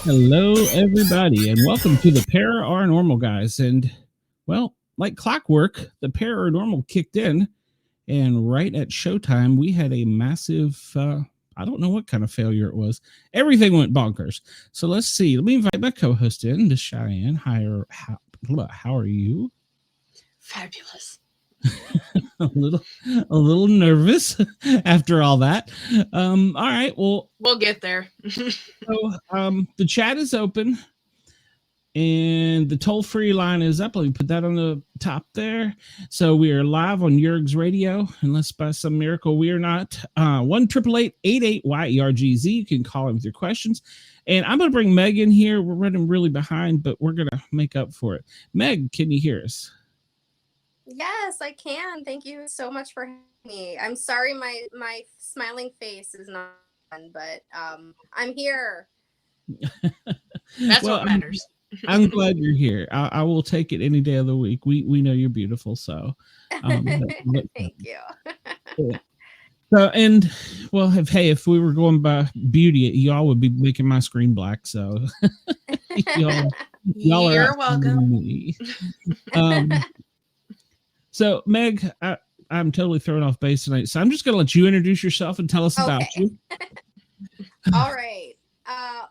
Hello, everybody, and welcome to the Para OR Normal Guyz. And, well, like clockwork, the Para OR Normal kicked in, and right at showtime, we had a massive, I don't know what kind of failure it was. Everything went bonkers. So let's see. Let me invite my co-host in, Miss Cheyenne. Hi, how are you? Fabulous. a little nervous after all that. All right, well, we'll get there. So the chat is open and the toll-free line is up. Let me put that on the top there. So we are live on Yerg's Radio, unless by some miracle we are not. 1-888-88-YERGZ. You can call in with your questions. And I'm going to bring Meg in here. We're running really behind, but we're going to make up for it. Meg, can you hear us? Yes, I can. Thank you so much for having me. I'm sorry my smiling face is not on, but I'm here. That's what matters. I'm glad you're here. I will take it any day of the week. We know you're beautiful, so thank you. So, and well, if we were going by beauty, y'all would be making my screen black. So y'all you're welcome. So, Meg, I'm totally thrown off base tonight. So I'm just going to let you introduce yourself and tell us about you. All right.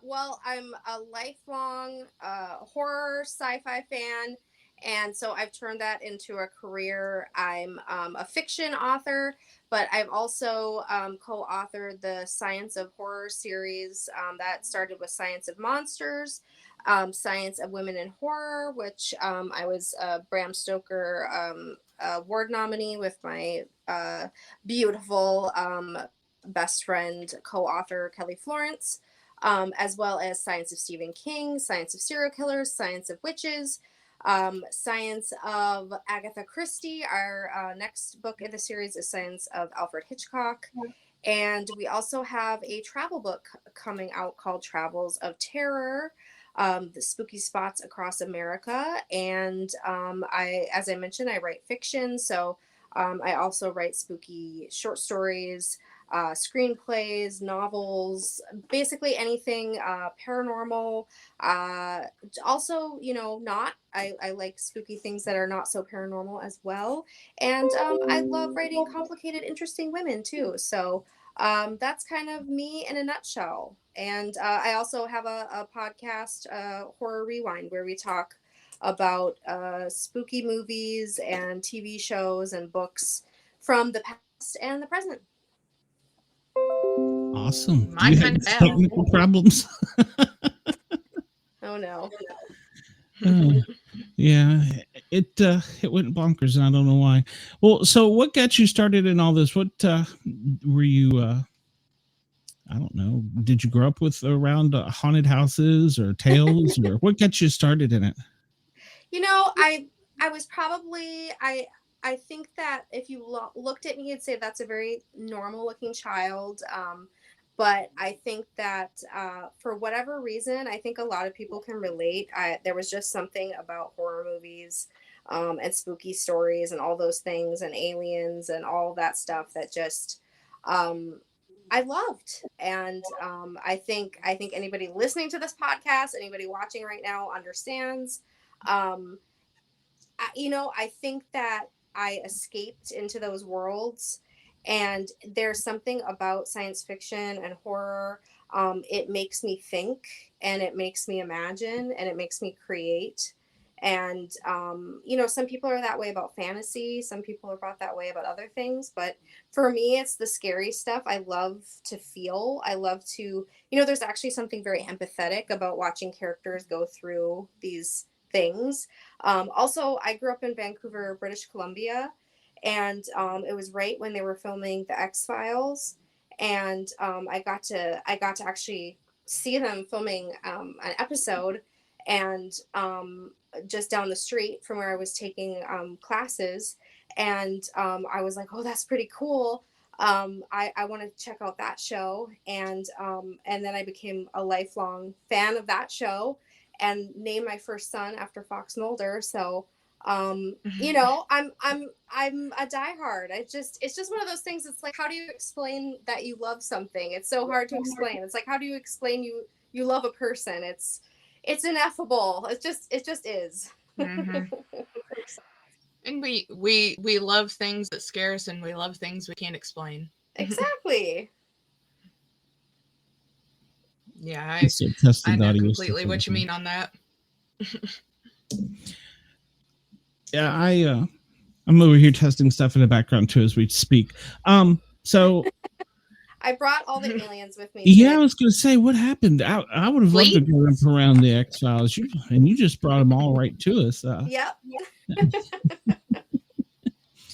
Well, I'm a lifelong horror sci-fi fan, and so I've turned that into a career. I'm a fiction author, but I've also co-authored the Science of Horror series that started with Science of Monsters, Science of Women in Horror, which I was a Bram Stoker award nominee with my beautiful best friend co-author Kelly Florence, as well as Science of Stephen King, Science of Serial Killers, Science of Witches, Science of Agatha Christie. Our next book in the series is Science of Alfred Hitchcock. And we also have a travel book coming out called Travels of Terror, the spooky spots across America. And as I mentioned, I write fiction. So I also write spooky short stories, screenplays, novels, basically anything paranormal. Also, I like spooky things that are not so paranormal as well. And I love writing complicated, interesting women too. So that's kind of me in a nutshell. And I also have a podcast, Horror Rewind, where we talk about spooky movies and TV shows and books from the past and the present. Awesome. My kind of technical problems. Oh no. Yeah, it went bonkers, and I don't know why. Well, so what got you started in all this? What were you? I don't know. Did you grow up with around haunted houses or tales, or what got you started in it? I was probably I think that if you looked at me, you'd say that's a very normal looking child. But I think that for whatever reason, I think a lot of people can relate. There was just something about horror movies and spooky stories and all those things and aliens and all that stuff that just I loved. And I think anybody listening to this podcast, anybody watching right now understands. I think that I escaped into those worlds. And there's something about science fiction and horror. It makes me think, and it makes me imagine, and it makes me create. And, some people are that way about fantasy. Some people are about that way about other things. But for me, it's the scary stuff. I love to feel. I love to, there's actually something very empathetic about watching characters go through these things. Also, I grew up in Vancouver, British Columbia. And it was right when they were filming the X-Files, and I got to actually see them filming an episode, and just down the street from where I was taking classes, and I was like, oh, that's pretty cool. I want to check out that show, and then I became a lifelong fan of that show, and named my first son after Fox Mulder. So. I'm a diehard. It's just one of those things. It's like, how do you explain that you love something? It's so hard to explain. It's like, how do you explain you love a person. It's ineffable. It just is. Mm-hmm. And we love things that scare us, and we love things we can't explain. Exactly. Yeah, I know completely what you mean on that. Yeah, I'm over here testing stuff in the background too as we speak. So I brought all the aliens with me. Yeah, I was going to say, what happened? I would have loved to go around the X-Files, and you just brought them all right to us. Yep.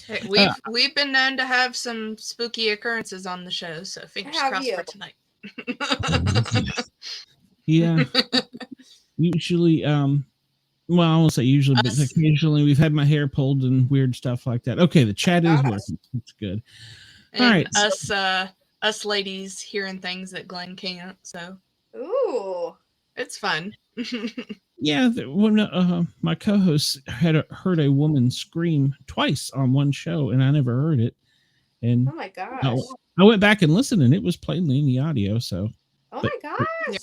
Hey, we've been known to have some spooky occurrences on the show, so fingers crossed for tonight. Yeah. Usually, well, I won't say usually, but occasionally we've had my hair pulled and weird stuff like that. Okay, the chat is working. It's good. And all right, us ladies hearing things that Glenn can't. So, ooh, it's fun. Yeah, when my co-host had heard a woman scream twice on one show, and I never heard it. And oh my gosh, I went back and listened, and it was plainly in the audio. So, oh my gosh,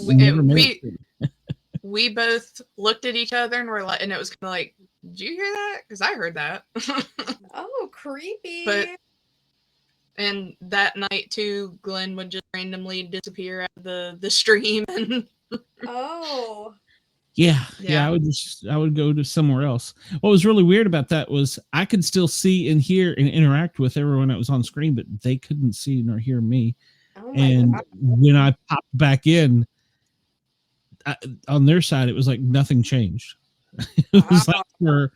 we both looked at each other and were like, and it was kind of like, did you hear that? Because I heard that. Oh, creepy. And that night too, Glenn would just randomly disappear out of the stream. And oh. Yeah. I would go to somewhere else. What was really weird about that was I could still see and hear and interact with everyone that was on screen, but they couldn't see nor hear me. Oh and God. When I popped back in on their side, it was like nothing changed. It was like for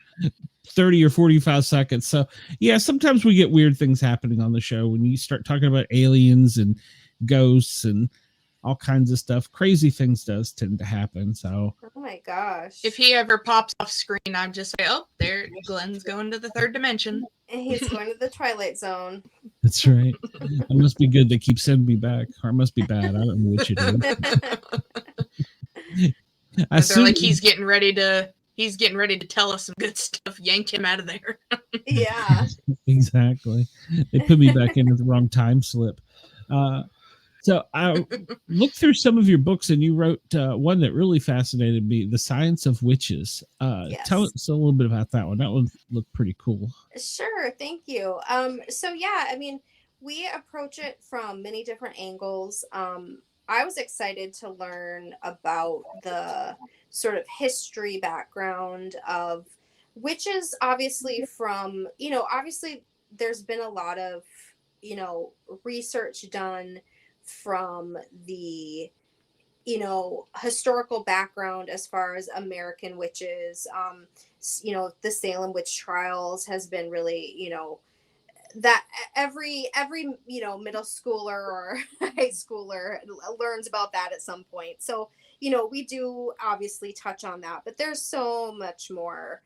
30 or 45 seconds. So yeah, sometimes we get weird things happening on the show when you start talking about aliens and ghosts and all kinds of stuff. Crazy things does tend to happen. So oh my gosh, if he ever pops off screen, I'm just like, oh, there Glenn's going to the third dimension, and he's going to the Twilight Zone. That's right. It must be good they keep sending me back, or it must be bad. I don't know what you do. They're like, he's getting ready to tell us some good stuff. Yank him out of there. Yeah, exactly. They put me back into the wrong time slip. So I looked through some of your books, and you wrote one that really fascinated me, The Science of Witches. Yes. Tell us a little bit about that one. That one looked pretty cool. Sure. Thank you. So yeah, I mean, we approach it from many different angles. I was excited to learn about the sort of history background of witches, obviously from, obviously there's been a lot of, research done from the, historical background as far as American witches. The Salem witch trials has been really, that every middle schooler or high schooler learns about that at some point. So we do obviously touch on that, but there's so much more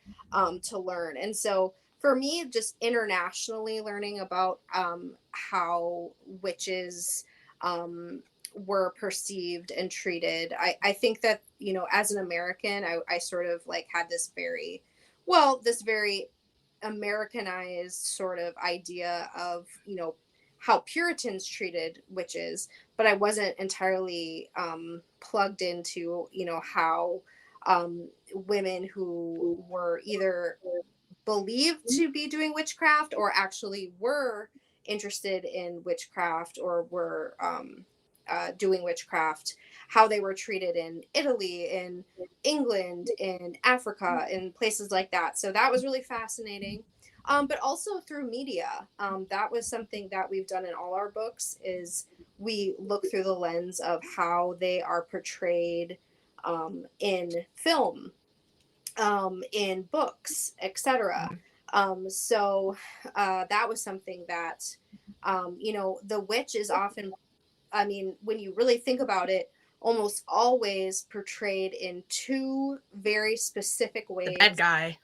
to learn. And so for me, just internationally learning about how witches were perceived and treated, I think that as an American, I sort of like had this very Americanized sort of idea of how Puritans treated witches, but I wasn't entirely plugged into how women who were either believed to be doing witchcraft or actually were interested in witchcraft or were doing witchcraft, how they were treated in Italy, in England, in Africa, in places like that. So that was really fascinating. But also through media, that was something that we've done in all our books, is we look through the lens of how they are portrayed in film, in books, etc. So that was something that, the witch is often, I mean, when you really think about it, almost always portrayed in two very specific ways. The bad guy.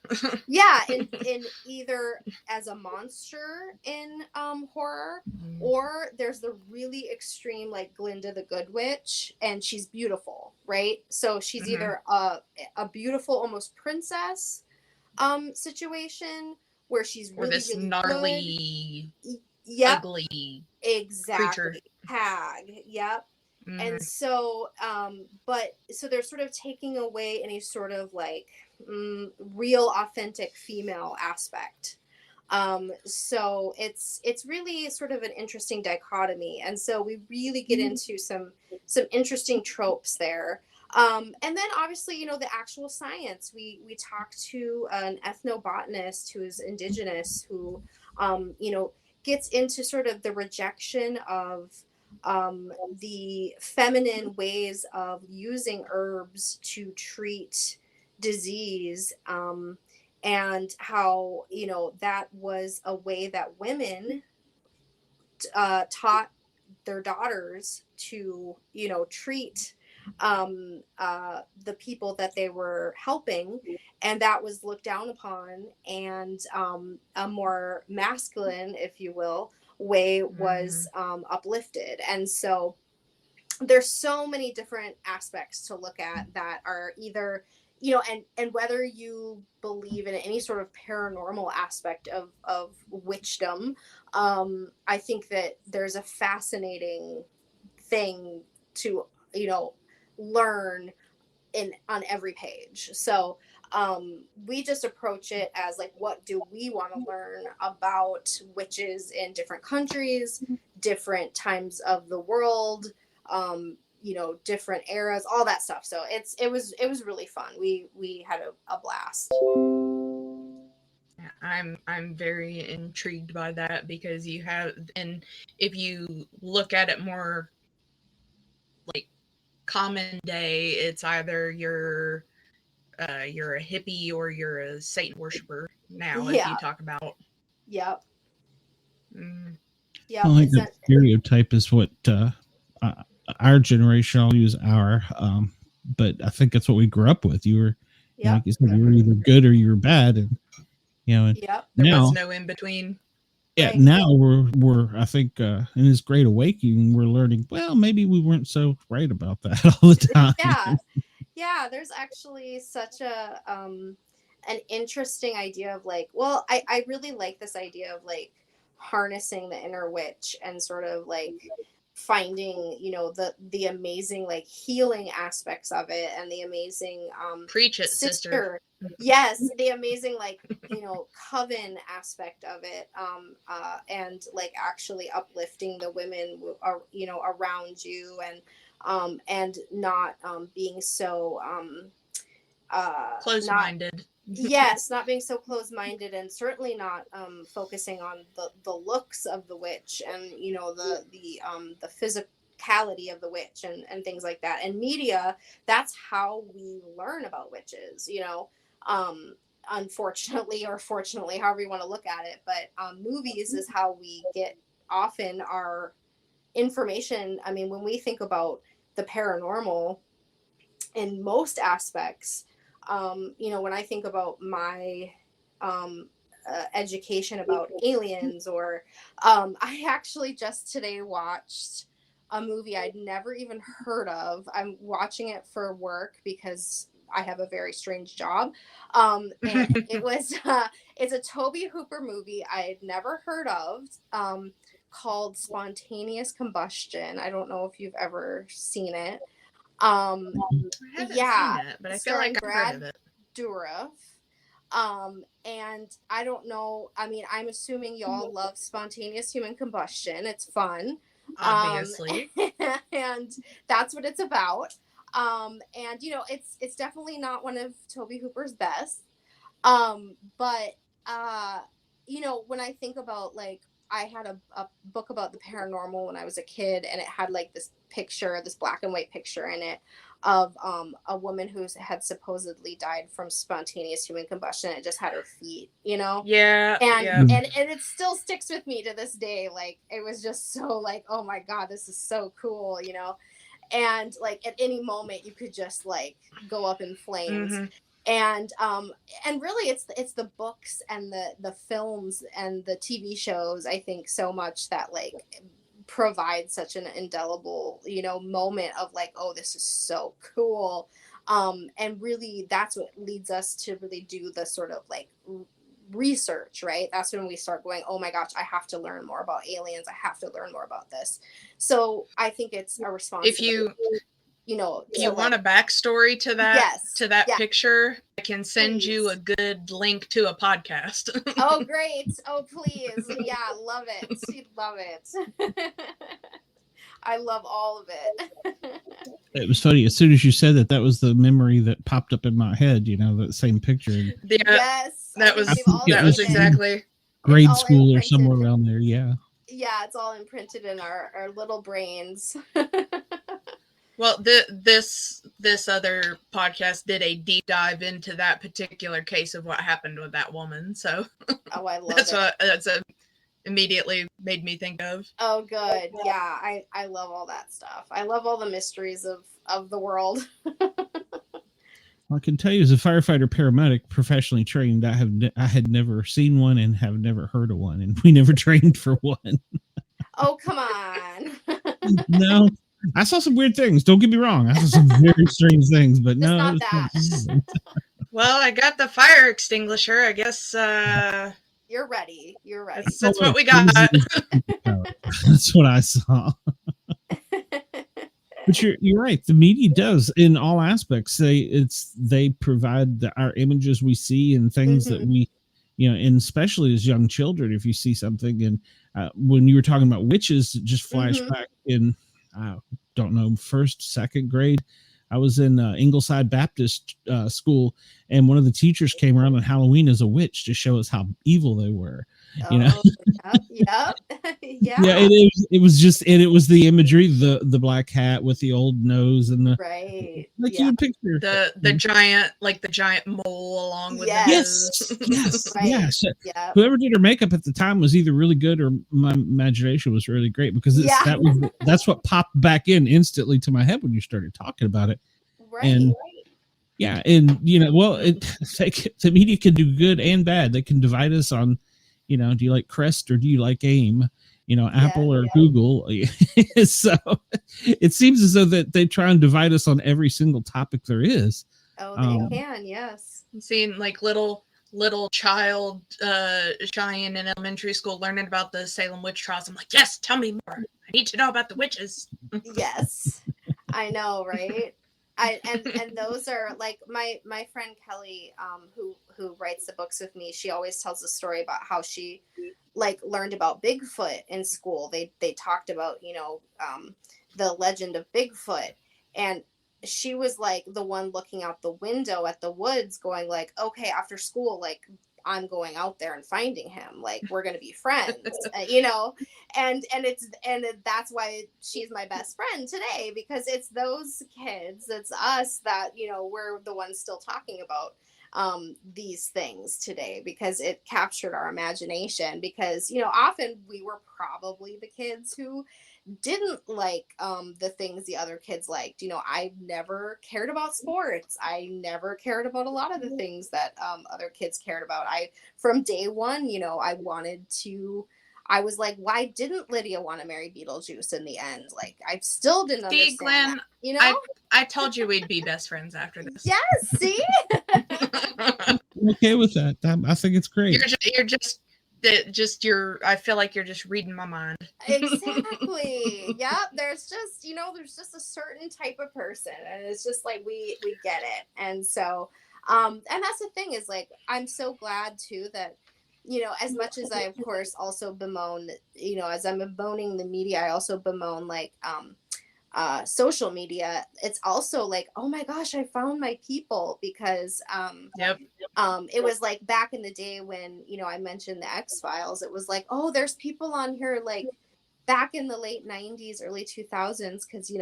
Yeah, in either as a monster in horror, or there's the really extreme, like Glinda the Good Witch, and she's beautiful, right? So she's either a beautiful, almost princess situation where she's really, this really gnarly, good. Yep. Ugly exactly creature. hag. Yep. And so so they're sort of taking away any sort of like real authentic female aspect. So it's really sort of an interesting dichotomy, and so we really get into some interesting tropes there. And then obviously, the actual science. We talk to an ethnobotanist who is indigenous, who gets into sort of the rejection of the feminine ways of using herbs to treat disease, and how that was a way that women taught their daughters to treat the people that they were helping, and that was looked down upon, and a more masculine, if you will, way was uplifted. And so there's so many different aspects to look at that are either and whether you believe in any sort of paranormal aspect of witchdom, I think that there's a fascinating thing to learn on every page. So we just approach it as like, what do we want to learn about witches in different countries, different times of the world, different eras, all that stuff. So it was really fun. We had a blast. I'm very intrigued by that, because you have, and if you look at it more like common day, it's either you're a hippie or you're a Satan worshiper now. If you talk about Yep. I think that stereotype is what our generation, I'll use our, but I think that's what we grew up with. You were, like you said, you were either good or you were bad, and there was no in between. Yeah, right. Now we're I think in this great awakening, we're learning, well, maybe we weren't so right about that all the time. Yeah, there's actually such a an interesting idea of like, well, I really like this idea of like harnessing the inner witch and sort of like finding the amazing like healing aspects of it, and the amazing preach it, sister. Yes, the amazing like coven aspect of it, and like actually uplifting the women around you, and not being so close-minded. Yes, not being so close-minded, and certainly not focusing on the looks of the witch, and the physicality of the witch, and things like that. And media, that's how we learn about witches, unfortunately or fortunately, however you want to look at it. But movies is how we get often our information. I mean, when we think about the paranormal in most aspects, when I think about my education about aliens, or I actually just today watched a movie I'd never even heard of. I'm watching it for work because I have a very strange job. And it was it's a Tobe Hooper movie I had never heard of, called Spontaneous Combustion. I don't know if you've ever seen it. I haven't seen it, but I feel like I've heard of it. Dourif. And I don't know, I mean, I'm assuming y'all love spontaneous human combustion. It's fun. Obviously. And that's what it's about. And it's definitely not one of Tobe Hooper's best. But when I think about, like, I had a book about the paranormal when I was a kid, and it had like this black and white picture in it of a woman who had supposedly died from spontaneous human combustion. It just had her feet, Yeah. And it still sticks with me to this day. Like, it was just so like, oh my God, this is so cool, and like at any moment you could just like go up in flames. Mm-hmm. And really it's the books and the films and the TV shows, I think, so much that like provide such an indelible, moment of like, oh, this is so cool. And really that's what leads us to really do the sort of like research, right? That's when we start going, oh my gosh, I have to learn more about aliens. I have to learn more about this. So I think it's a responsibility. If you want a backstory to that, picture, I can send you a good link to a podcast. Oh, great. Oh, please. Yeah, love it. Love it. I love all of it. It was funny. As soon as you said that, that was the memory that popped up in my head, that same picture. Yeah, yes. That was exactly grade school or somewhere around there. Yeah. Yeah, it's all imprinted in our little brains. Well, this other podcast did a deep dive into that particular case of what happened with that woman. So I love that's immediately made me think of. Oh, good. Yeah, I love all that stuff. I love all the mysteries of the world. I can tell you, as a firefighter paramedic, professionally trained, I had never seen one and have never heard of one, and we never trained for one. Oh, come on. No. I saw some weird things. Don't get me wrong. I saw some very strange things, but no. Not that. Well, I got the fire extinguisher. I guess you're ready. You're ready. That's what we got. That's what I saw. But you're right. The media does, in all aspects, they provide our images we see and things that we, and especially as young children, if you see something. And when you were talking about witches, just flashback in, I don't know, first, second grade, I was in Ingleside Baptist school, and one of the teachers came around on Halloween as a witch to show us how evil they were. Yep. Yeah. It was just, and it was the imagery, the black hat with the old nose and the you would picture the giant mole along with the nose. Yes. Whoever did her makeup at the time was either really good or my imagination was really great, because that's what popped back in instantly to my head when you started talking about it. Yeah, and the media can do good and bad. They can divide us on, do you like Crest or do you like AIM? Apple or Google. So it seems as though that they try and divide us on every single topic there is. Oh, they can, yes. Seeing like little child Cheyenne in elementary school learning about the Salem witch trials. I'm like, yes, tell me more. I need to know about the witches. Yes, I know, right? And those are like my friend Kelly, who writes the books with me. She always tells a story about how she learned about Bigfoot in school. They talked about the legend of Bigfoot, and she was like the one looking out the window at the woods, going like, okay, after school, I'm going out there and finding him. We're going to be friends, and that's why she's my best friend today, because it's those kids, it's us that, we're the ones still talking about these things today, because it captured our imagination, because, often we were probably the kids who didn't like the things the other kids liked. I never cared about sports. I never cared about a lot of the things that other kids cared about. From day one, I was like, why didn't Lydia want to marry Beetlejuice in the end? I still didn't understand Glenn, that, I told you we'd be best friends after this. Yes, see? I'm okay with that. I think it's great. I feel like you're just reading my mind. Exactly. Yeah. There's just a certain type of person, and it's just we get it. And so, and that's the thing is I'm so glad too that, as much as I, of course, also bemoan, as I'm bemoaning the media, I also bemoan social media. It's also oh my gosh, I found my people, because it was back in the day when I mentioned the X-Files. It was oh, there's people on here back in the late 90s, early 2000s, because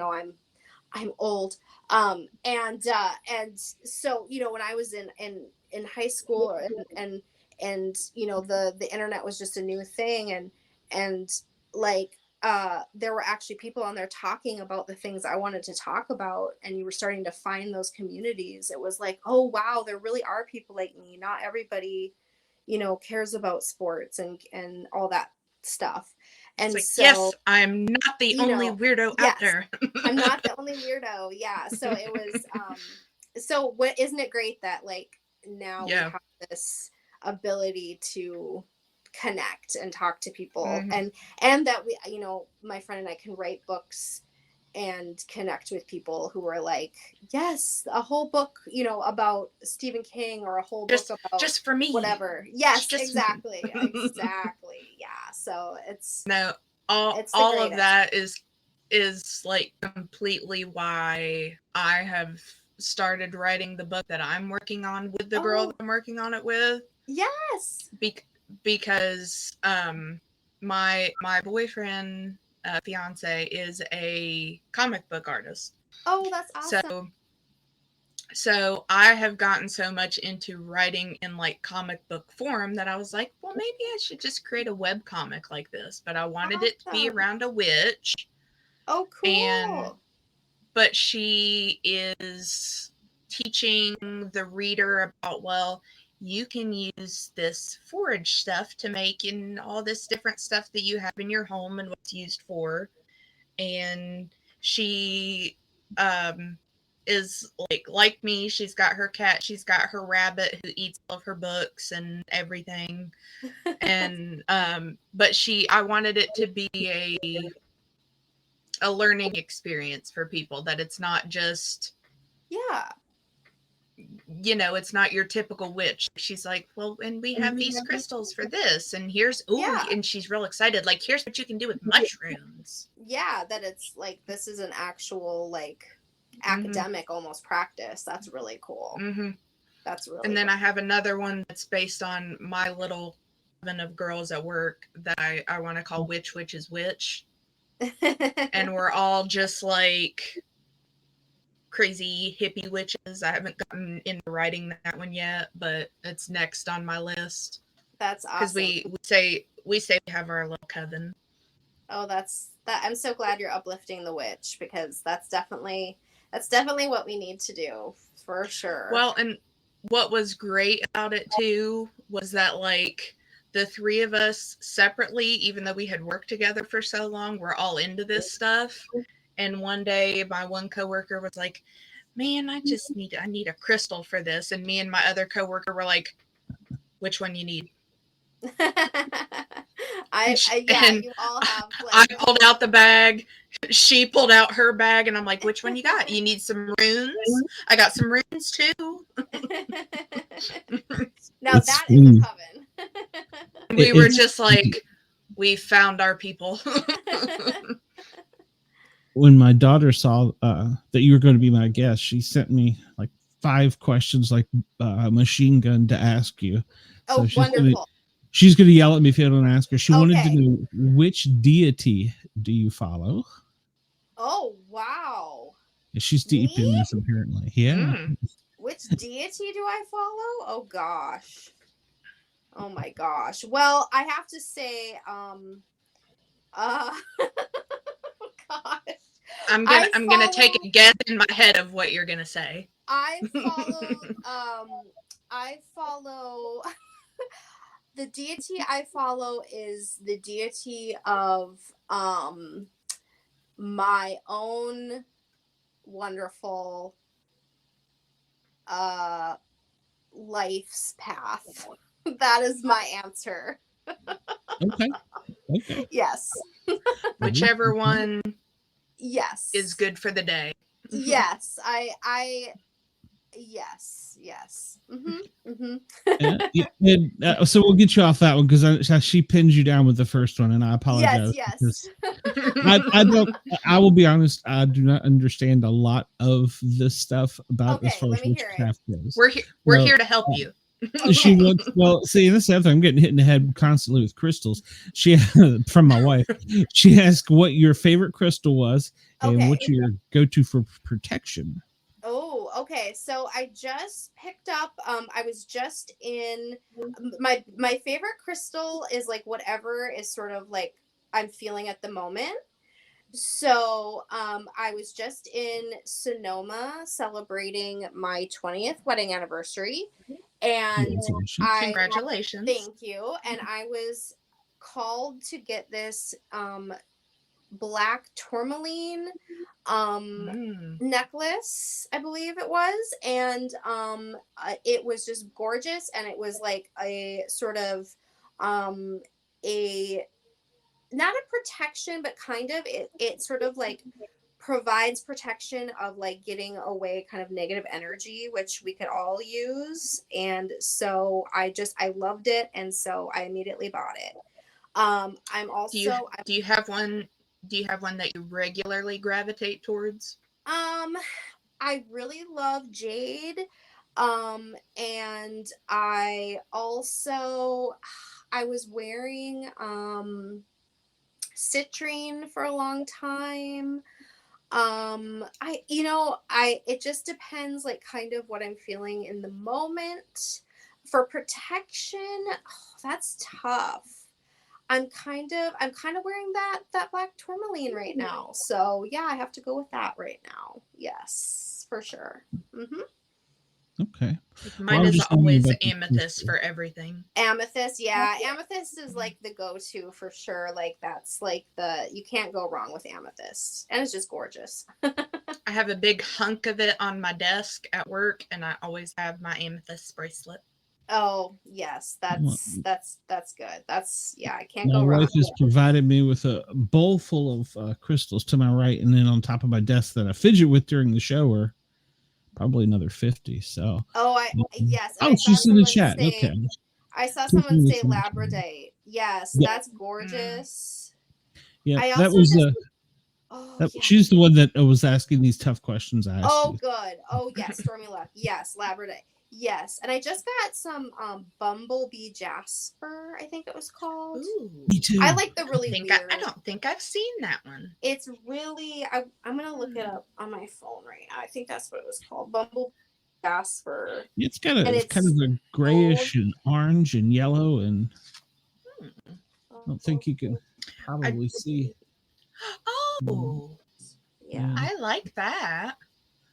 I'm old, and so when I was in high school and the internet was just a new thing, and there were actually people on there talking about the things I wanted to talk about, and you were starting to find those communities. It was oh wow, there really are people like me. Not everybody, cares about sports and all that stuff. And so, yes, I'm not the only weirdo out there. I'm not the only weirdo. Yeah. So it was, so isn't it great that now we have this ability to connect and talk to people, Mhm. and that we, you know, my friend and I can write books and connect with people who are like, yes, a whole book, you know, about Stephen King, or a whole book about Just for me. whatever. Yes, Just exactly. Exactly. Yeah. So no, it's the all of greatest. that is like completely why I have started writing the book that I'm working on with the girl that I'm working on it with. Yes. Because my boyfriend, fiance, is a comic book artist. Oh, that's awesome. So I have gotten so much into writing in like comic book form that I was like, well, maybe I should just create a web comic like this. But I wanted it to be around a witch. Oh, cool. But she is teaching the reader about, well, you can use this forage stuff to make in all this different stuff that you have in your home and what's used for. And she is like me. She's got her cat, she's got her rabbit who eats all of her books and everything. And but I wanted it to be a learning experience for people, that it's not just, you know, it's not your typical witch. She's like, well, and we have these crystals for this, and here's and she's real excited, like, here's what you can do with mushrooms. Yeah, that it's like, this is an actual like academic almost practice. That's really cool. That's really and then I have another one that's based on my little coven of girls at work that I want to call Witch is Witch. And we're all just like crazy hippie witches. I haven't gotten into writing that one yet, but it's next on my list. That's awesome. Because we say we have our little coven. Oh, that's that. I'm so glad you're uplifting the witch, because that's definitely what we need to do, for sure. Well, and what was great about it too was that, like, the three of us separately, even though we had worked together for so long, we're all into this stuff. And one day my one coworker was like, man, I need a crystal for this. And me and my other coworker were like, which one you need? You all have I pulled out the bag, she pulled out her bag, and I'm like, which one you got? You need some runes? I got some runes too. Now that is a coven. We were just like, we found our people. When my daughter saw that you were going to be my guest, she sent me like 5 questions, like a machine gun, to ask you. Oh, so wonderful. She's going to yell at me if I don't ask her. She wanted to know, which deity do you follow? Oh, wow. She's deep in this, apparently. Yeah. Which deity do I follow? Oh, gosh. Oh, my gosh. Well, I have to say, oh, gosh. I'm gonna take a guess in my head of what you're gonna say. I follow the deity I follow is the deity of my own wonderful life's path. That is my answer. Okay. Yes. Whichever one is good for the day. Yes. Yes. So we'll get you off that one, because she pinned you down with the first one, and I apologize. Yes. I will be honest, I do not understand a lot of this stuff about as far as witchcraft goes. We're here to help you. She wants, well, see, this is the other thing. I'm getting hit in the head constantly with crystals. She, from my wife, she asked what your favorite crystal was and what's your go-to for protection. Oh, okay. So I just picked up, I was just in my favorite crystal is like whatever is sort of like I'm feeling at the moment. So I was just in Sonoma celebrating my 20th wedding anniversary, and Congratulations. Thank you. And I was called to get this black tourmaline necklace, I believe it was, and it was just gorgeous, and it was like a sort of a not a protection, but kind of it sort of like provides protection of like getting away kind of negative energy, which we could all use. And so I loved it, and so I immediately bought it. I'm also do you have one that you regularly gravitate towards? I really love jade. And I was wearing citrine for a long time. It just depends, like, kind of what I'm feeling in the moment. For protection, that's tough. I'm kind of wearing that black tourmaline right now. So yeah, I have to go with that right now. Yes, for sure. Mm-hmm. Okay. Mine is always amethyst for everything. Amethyst, yeah. Amethyst is like the go-to for sure. Like that's like you can't go wrong with amethyst. And it's just gorgeous. I have a big hunk of it on my desk at work, and I always have my amethyst bracelet. Oh, yes. That's good. I can't go wrong. My wife has provided me with a bowl full of crystals to my right, and then on top of my desk that I fidget with during the show are probably another 50. So yes. Oh, she's in the chat. Okay. I saw someone say labradorite. Yes, yeah. That's gorgeous. Yeah, that was she's the one that was asking these tough questions I asked. Oh, good. Oh, yes, Stormy left. Yes, labradorite. Yes, and I just got some bumblebee jasper, I think it was called. Ooh, me too. I like the really weird. I don't think I've seen that one. It's really, I'm going to look it up on my phone right now. I think that's what it was called, bumblebee jasper. It's got it's kind of a grayish and orange and yellow, and I don't think you can probably see. Oh, yeah. I like that.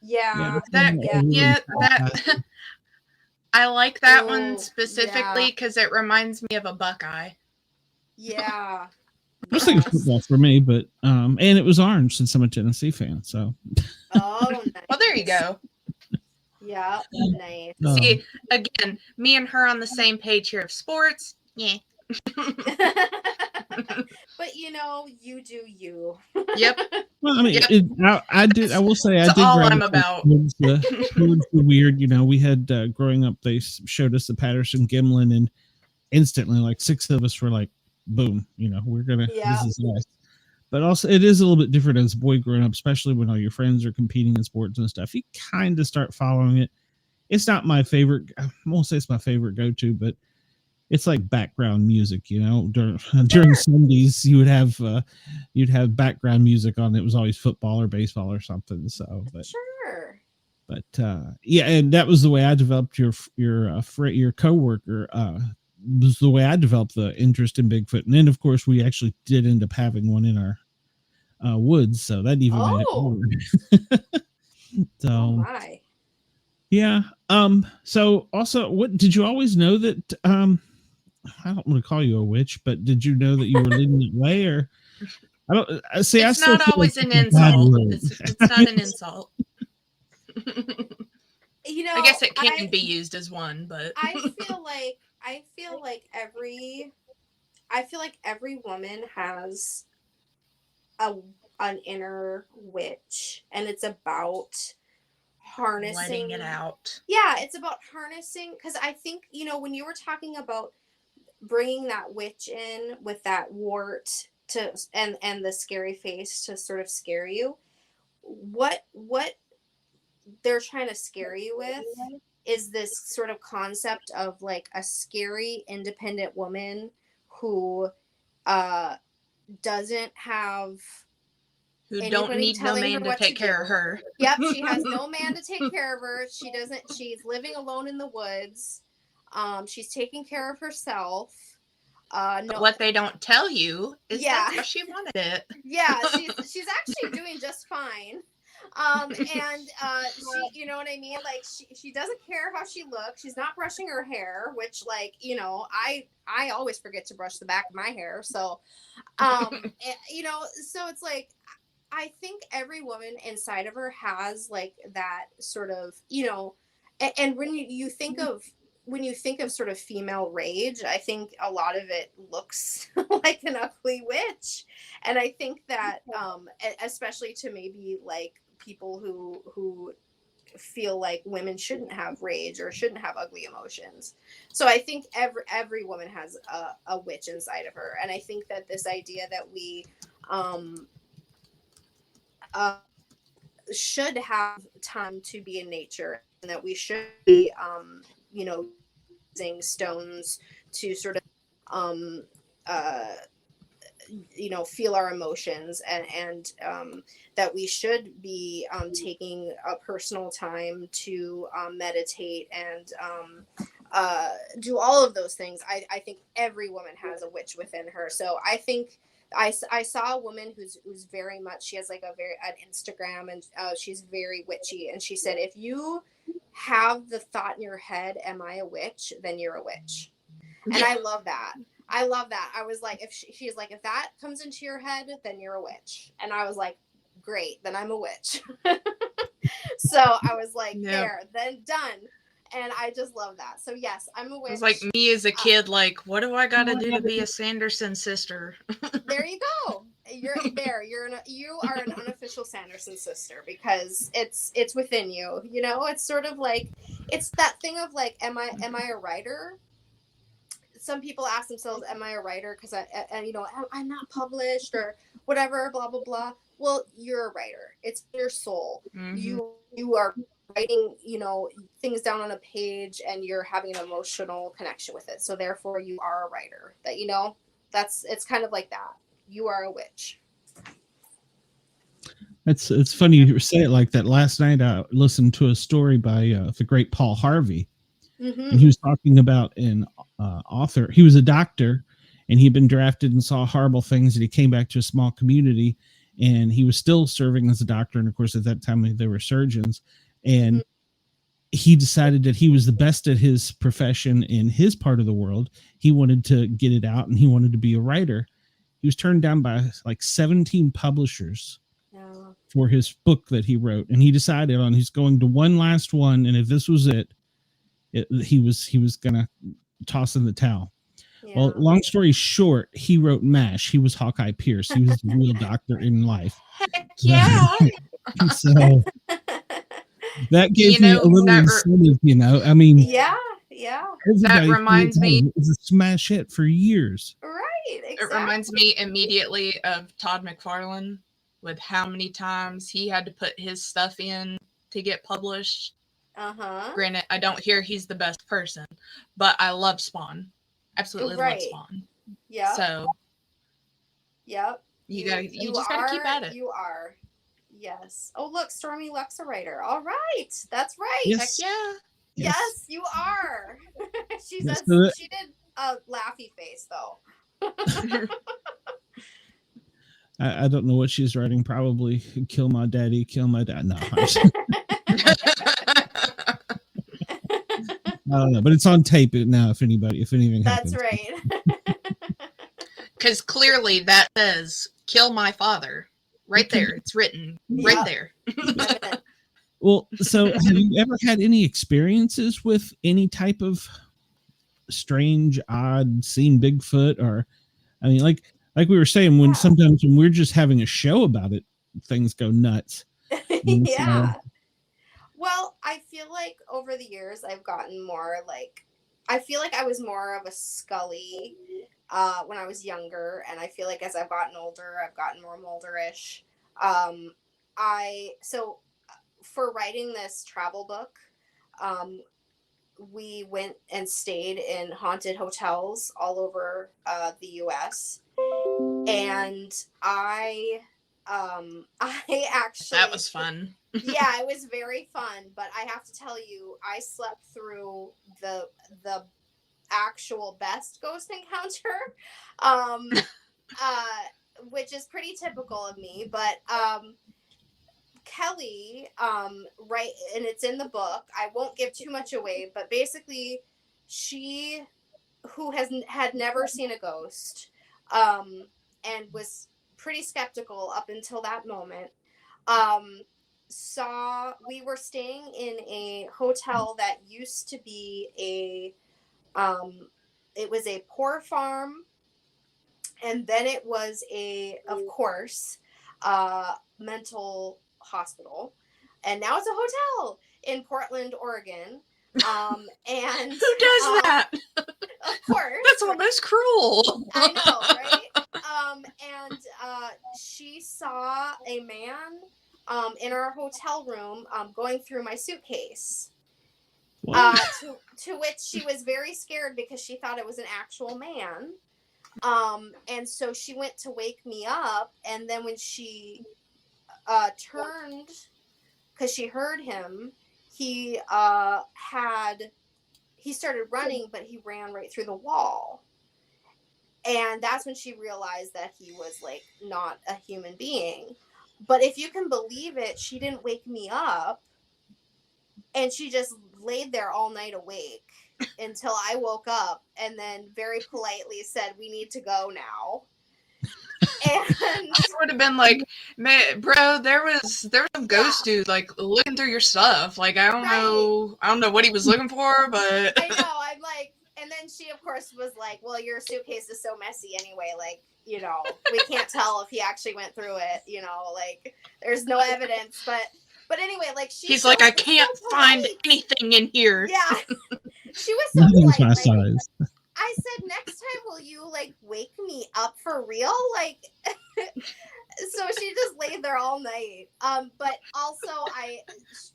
Yeah, I like that one specifically because it reminds me of a Buckeye. Yeah. I was thinking football for me, but and it was orange since I'm a Tennessee fan. So. Oh, nice. Well, there you go. Yeah, nice. See, again, me and her on the same page here of sports. Yeah. But you do you. Yep. Well, I mean, I will say I did. All I'm about. Towards the weird, we had growing up. They showed us the Patterson Gimlin, and instantly, like 6 of us were like, "Boom!" We're gonna. Yeah. This is nice. But also, it is a little bit different as a boy growing up, especially when all your friends are competing in sports and stuff. You kind of start following it. It's not my favorite. I won't say it's my favorite go-to, but it's like background music, during Sundays you would have you'd have background music on. It was always football or baseball or something. So, but sure. But yeah, and that was the way I developed your coworker. Was the way I developed the interest in Bigfoot, and then of course we actually did end up having one in our woods, so that even made it weird. So, oh my. Yeah. So also, what did you always know that? I don't want to call you a witch, but did you know that you were leading that way, or I don't see? It's not always an insult. It's not an insult. I guess it can be used as one, but I feel like every woman has an inner witch, and it's about harnessing, letting it out. Yeah, it's about harnessing, because I think when you were talking about bringing that witch in with that wart to and the scary face to sort of scare you, what they're trying to scare you with is this sort of concept of like a scary independent woman who doesn't have don't need no man to take care of her. Yep, she has no man to take care of her. She's living alone in the woods. She's taking care of herself. But what they don't tell you is that's how she wanted it. Yeah, she's actually doing just fine. And she, you know what I mean? Like she doesn't care how she looks. She's not brushing her hair, which like, you know, I always forget to brush the back of my hair. So, you know, so it's like, I think every woman inside of her has like that sort of, you know, and when you think of sort of female rage, I think a lot of it looks like an ugly witch. And I think that, especially to maybe like people who feel like women shouldn't have rage or shouldn't have ugly emotions. So I think every woman has a witch inside of her. And I think that this idea that we, should have time to be in nature and that we should be, you know, using stones to sort of, you know, feel our emotions and that we should be taking a personal time to meditate and do all of those things. I think every woman has a witch within her. So I think I saw a woman who's very much, she has like an Instagram and she's very witchy. And she said, if you have the thought in your head, am I a witch? Then you're a witch. And I love that. I love that. I was like, if she's like, if that comes into your head, then you're a witch. And I was like, great, then I'm a witch. So I was like, there, then done. And I just love that. So yes, I'm a witch. It's like me as a kid, like, what do I got to do to be a Sanderson sister? There you go. You're there. You are an unofficial Sanderson sister because it's within you. You know, it's sort of like, it's that thing of like, am I a writer? Some people ask themselves, am I a writer? Because you know, I'm not published or whatever, blah, blah, blah. Well, you're a writer. It's your soul. Mm-hmm. You are writing, you know, things down on a page and you're having an emotional connection with it. So therefore you are a writer. That, you know, it's kind of like that. You are a witch. It's funny you say it like that. Last night I listened to a story by the great Paul Harvey. Mm-hmm. And he was talking about an author. He was a doctor and he'd been drafted and saw horrible things, and he came back to a small community and he was still serving as a doctor. And of course, at that time they were surgeons, and mm-hmm. he decided that he was the best at his profession in his part of the world. He wanted to get it out and he wanted to be a writer. He was turned down by like 17 publishers for his book that he wrote. And he decided on he's going to one last one. And if this was it, he was going to toss in the towel. Yeah. Well, long story short, he wrote MASH. He was Hawkeye Pierce. He was the real doctor in life. Heck yeah. So that gave me a little incentive, you know. I mean, yeah. That reminds me, it was a smash hit for years. Right. Exactly. It reminds me immediately of Todd McFarlane with how many times he had to put his stuff in to get published. Granted, I don't hear he's the best person, but I love Spawn. Absolutely love Spawn. Yeah. So. Yep. You just gotta keep at it. You are. Yes. Oh, look, Stormy Luck's a writer. All right. That's right. Yes. Heck yeah. Yes, you are. She did a laughy face though. I don't know what she's writing. Probably kill my daddy, kill my dad. No. I don't know, but it's on tape now. If anything happens. That's right. Because clearly that says "kill my father" right there. It's written right there. Well, so have you ever had any experiences with any type of strange, odd, seen Bigfoot? Or, I mean, like we were saying, sometimes when we're just having a show about it, things go nuts. Yeah. Well, I feel like over the years I've gotten more like, I feel like I was more of a Scully when I was younger, and I feel like as I've gotten older, I've gotten more Mulder-ish. So for writing this travel book, we went and stayed in haunted hotels all over the U.S. And I actually, that was fun. Yeah, it was very fun. But I have to tell you, I slept through the actual best ghost encounter, which is pretty typical of me. But Kelly, right, and it's in the book. I won't give too much away, but basically, she, who had never seen a ghost, and was pretty skeptical up until that moment, we were staying in a hotel that used to be it was a poor farm, and then it was of course, mental hospital, and now it's a hotel in Portland, Oregon. And Who does that? Of course. That's almost cruel. I know, right? And she saw a man in our hotel room going through my suitcase. To which she was very scared because she thought it was an actual man. And so she went to wake me up, and then when she turned, because she heard him, he started running, but he ran right through the wall. And that's when she realized that he was like not a human being. But if you can believe it, she didn't wake me up, and she just laid there all night awake until I woke up, and then very politely said, "We need to go now." And I would have been like, "Man, bro, there was some ghost dude like looking through your stuff. Like, I don't know what he was looking for, but I know, I'm like, and then she of course was like, "Well, your suitcase is so messy anyway, like, you know, we can't tell if he actually went through it, you know, like there's no evidence." But anyway, like he's like, "I can't find anything in here." Yeah. She was so Nothing's my polite. size. I said, "Next time, will you like wake me up for real?" Like, so she just laid there all night. But also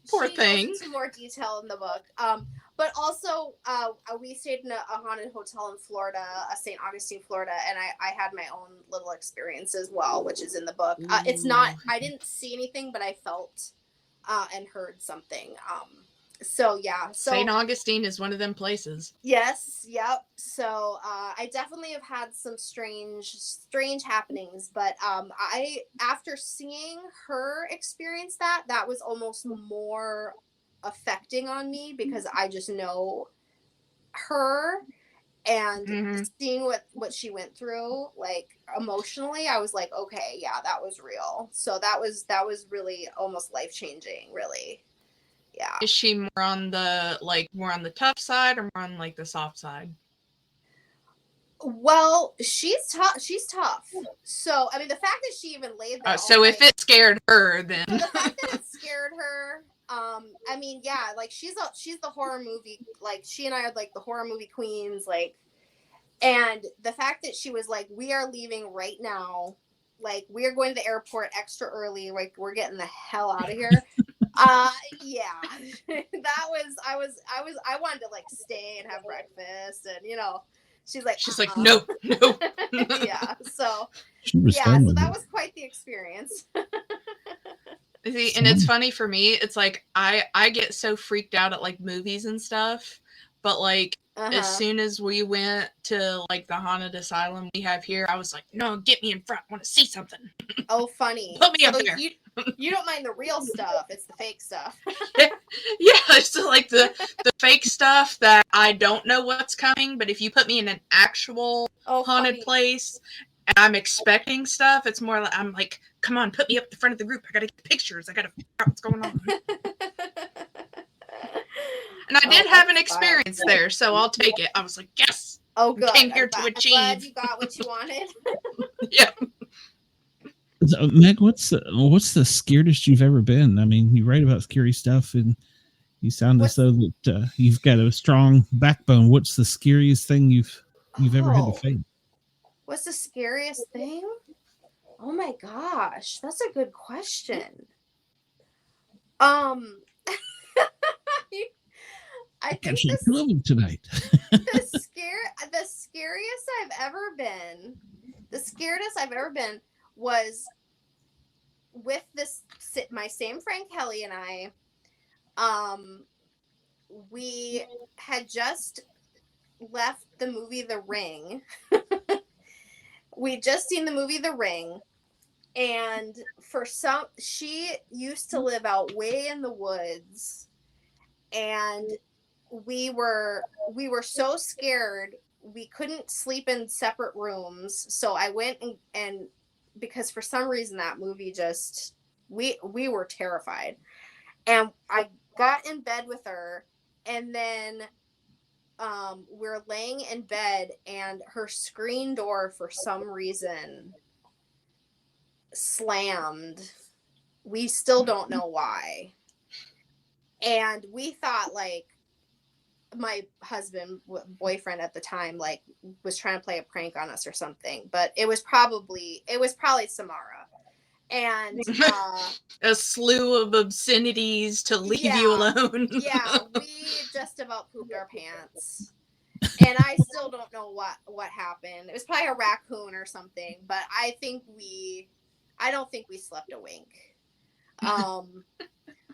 Poor she thing. goes into more detail in the book. But also, we stayed in a haunted hotel in Florida, St. Augustine, Florida, and I had my own little experience as well, which is in the book. It's not, I didn't see anything, but I felt and heard something. So yeah, St. Augustine is one of them places. Yes, yep. So I definitely have had some strange happenings, but after seeing her experience that was almost more affecting on me, because I just know her, and seeing what she went through, like emotionally, I was like, okay, yeah, that was real. So that was really almost life-changing, really. Yeah. Is she more on the tough side, or more on like the soft side? Well, she's tough. So, I mean, the fact that she even laid there. So if it scared her, then. So the fact that it scared her, I mean, yeah, like she's the horror movie, like she and I are like the horror movie queens, like, and the fact that she was like, "We are leaving right now, like we are going to the airport extra early, like we're getting the hell out of here." Yeah, I wanted to like stay and have breakfast, and you know, she's like, "No." Yeah, so yeah, so that was quite the experience. See, and it's funny for me, it's like I get so freaked out at like movies and stuff, but like as soon as we went to like the haunted asylum we have here, I was like, "No, get me in front, I want to see something." Oh, funny. Put me up there. You don't mind the real stuff, it's the fake stuff. Yeah, it's like the fake stuff that I don't know what's coming, but if you put me in an actual haunted place and I'm expecting stuff, it's more like, I'm like, "Come on, put me up the front of the group. I gotta get pictures. I gotta figure out what's going on." And I did have an experience there, so I'll take it. I was like, "Yes." Oh, good. Came here to achieve. I'm glad you got what you wanted. Yeah. So, Meg, what's the scariest you've ever been? I mean, you write about scary stuff, and you sound as though that you've got a strong backbone. What's the scariest thing you've ever had to face? What's the scariest thing? Oh my gosh, that's a good question. I think tonight. the scariest I've ever been, the scariest I've ever been was with my same friend Kelly and I. We had just left the movie The Ring. We'd just seen the movie The Ring, And she used to live out way in the woods, and we were so scared we couldn't sleep in separate rooms. So I went and because for some reason that movie just we were terrified. And I got in bed with her, and then we're laying in bed, and her screen door for some reason slammed. We still don't know why. And we thought like my boyfriend at the time like was trying to play a prank on us or something, but it was probably Samara. And a slew of obscenities to leave you alone. Yeah, we just about pooped our pants. And I still don't know what happened. It was probably a raccoon or something, but I don't think we slept a wink.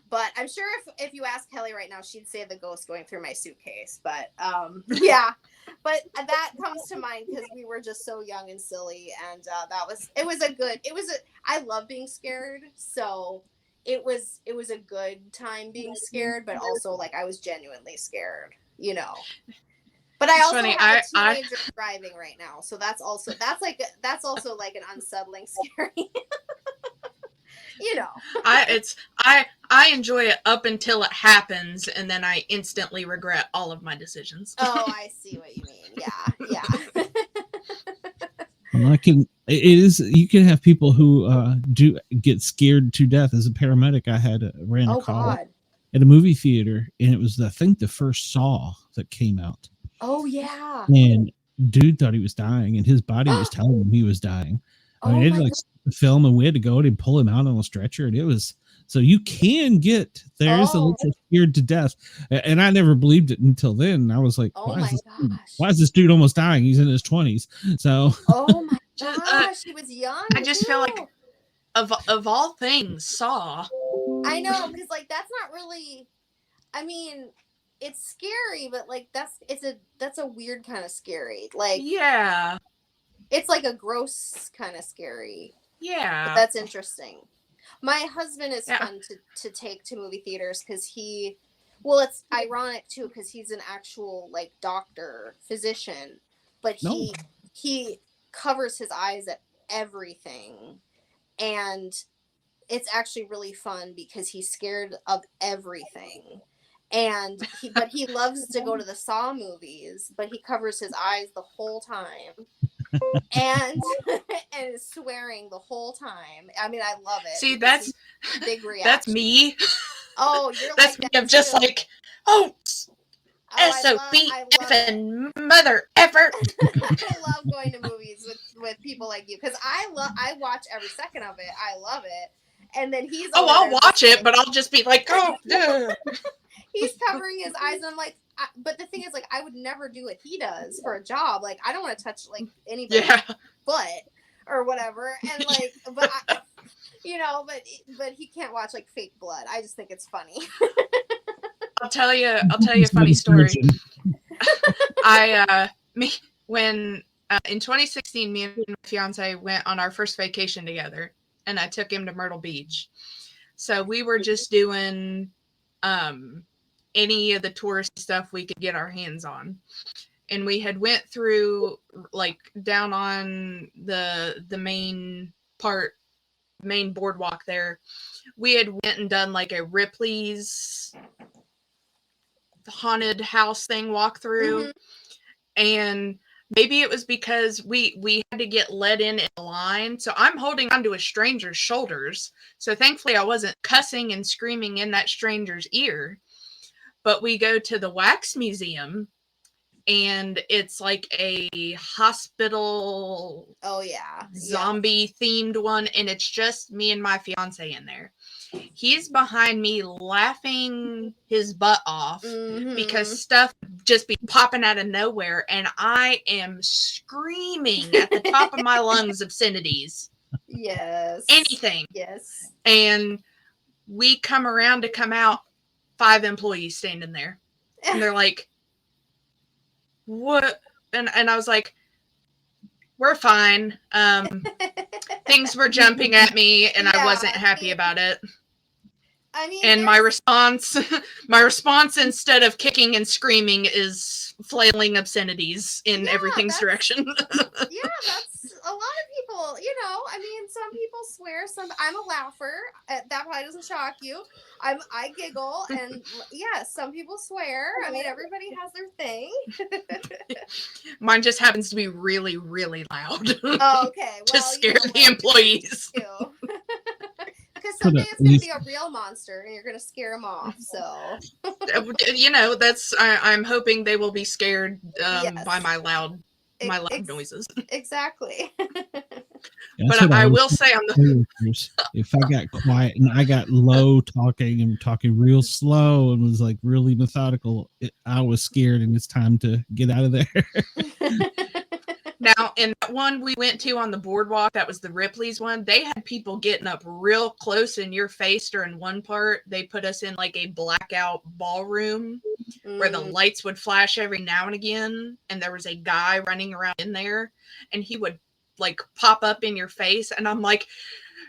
But I'm sure if you ask Kelly right now, she'd say the ghost going through my suitcase. But yeah, but that comes to mind because we were just so young and silly, and I love being scared, so it was a good time being scared, but also like I was genuinely scared, you know. But I also have a teenager driving right now, so that's also like an unsettling scary. You know, I enjoy it up until it happens, and then I instantly regret all of my decisions. Oh, I see what you mean. Yeah. You can have people who do get scared to death. As a paramedic, I ran a call at a movie theater, and it was I think the first Saw that came out. Oh yeah. And dude thought he was dying, and his body was telling him he was dying. I mean, it like the film, and we had to go and pull him out on a stretcher, and it was so you can get there's a little scared to death, and I never believed it until then. I was like, why is this dude almost dying? He's in his 20s. So oh my gosh, he was young. I just feel like of all things, Saw. I know, because like that's not really. I mean, it's scary, but like that's a weird kind of scary. Like yeah. It's like a gross kind of scary. Yeah. But that's interesting. My husband is fun to take to movie theaters because it's ironic too because he's an actual like doctor, physician, but he covers his eyes at everything. And it's actually really fun because he's scared of everything. And he loves to go to the Saw movies, but he covers his eyes the whole time. and is swearing the whole time. I mean, I love it. See, that's big reaction. That's me. Oh, you're that's like me. I'm just like, SOB effing mother effort. I love going to movies with people like you because I watch every second of it. I love it. And then he's I'll watch it, but I'll just be like, he's covering his eyes, and I'm like, but the thing is, like, I would never do what he does for a job. Like, I don't want to touch like anybody's butt or whatever. And like, but but he can't watch like fake blood. I just think it's funny. I'll tell you a funny story. When in 2016, me and my fiance went on our first vacation together, and I took him to Myrtle Beach. So we were just doing any of the tourist stuff we could get our hands on. And we had went through like down on the main boardwalk there. We had went and done like a Ripley's haunted house thing walkthrough. And maybe it was because we had to get let in a line. So I'm holding onto a stranger's shoulders. So thankfully I wasn't cussing and screaming in that stranger's ear. But we go to the wax museum, and it's like a hospital zombie themed one, and it's just me and my fiance in there. He's behind me laughing his butt off because stuff just be popping out of nowhere, and I am screaming at the top of my lungs obscenities. Yes. Anything. Yes. And we come around to come out, 5 employees standing there, and they're like, what? And I was like, we're fine. Things were jumping at me, and I Yeah, wasn't happy about it. I mean, And my response instead of kicking and screaming is flailing obscenities in everything's direction. Yeah, that's a lot of people, you know, I mean, some people swear, I'm a laugher. That probably doesn't shock you. I giggle, and yeah, some people swear. I mean, everybody has their thing. Mine just happens to be really, really loud. Oh, okay. To scare the employees. Because someday it's going to be a real monster and you're going to scare them off. So, you know, I'm hoping they will be scared by my loud noises. Exactly. But I will say if I got quiet and I got low talking and talking real slow and was like really methodical, I was scared and it's time to get out of there. Now, in that one we went to on the boardwalk, that was the Ripley's one, they had people getting up real close in your face during one part. They put us in like a blackout ballroom where the lights would flash every now and again, and there was a guy running around in there, and he would like pop up in your face, and I'm like,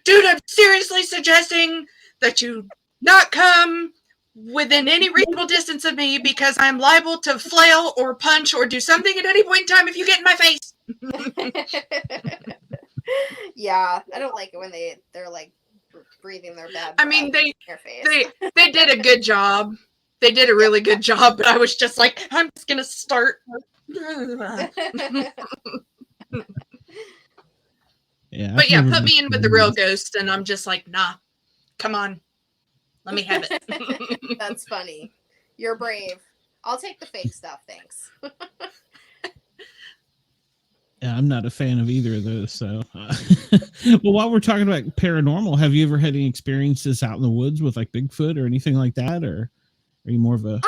dude, I'm seriously suggesting that you not come within any reasonable distance of me because I'm liable to flail or punch or do something at any point in time if you get in my face. Yeah, I don't like it when they're like breathing their bad breath. I mean, in your face. they did a good job. They did a really good job, but I was just like, I'm just gonna start. Yeah, but yeah, put me in with the real ghost, and I'm just like, nah, come on, let me have it. That's funny. You're brave. I'll take the fake stuff, thanks. Yeah, I'm not a fan of either of those. So, well, while we're talking about paranormal, have you ever had any experiences out in the woods with like Bigfoot or anything like that, or are you more of a?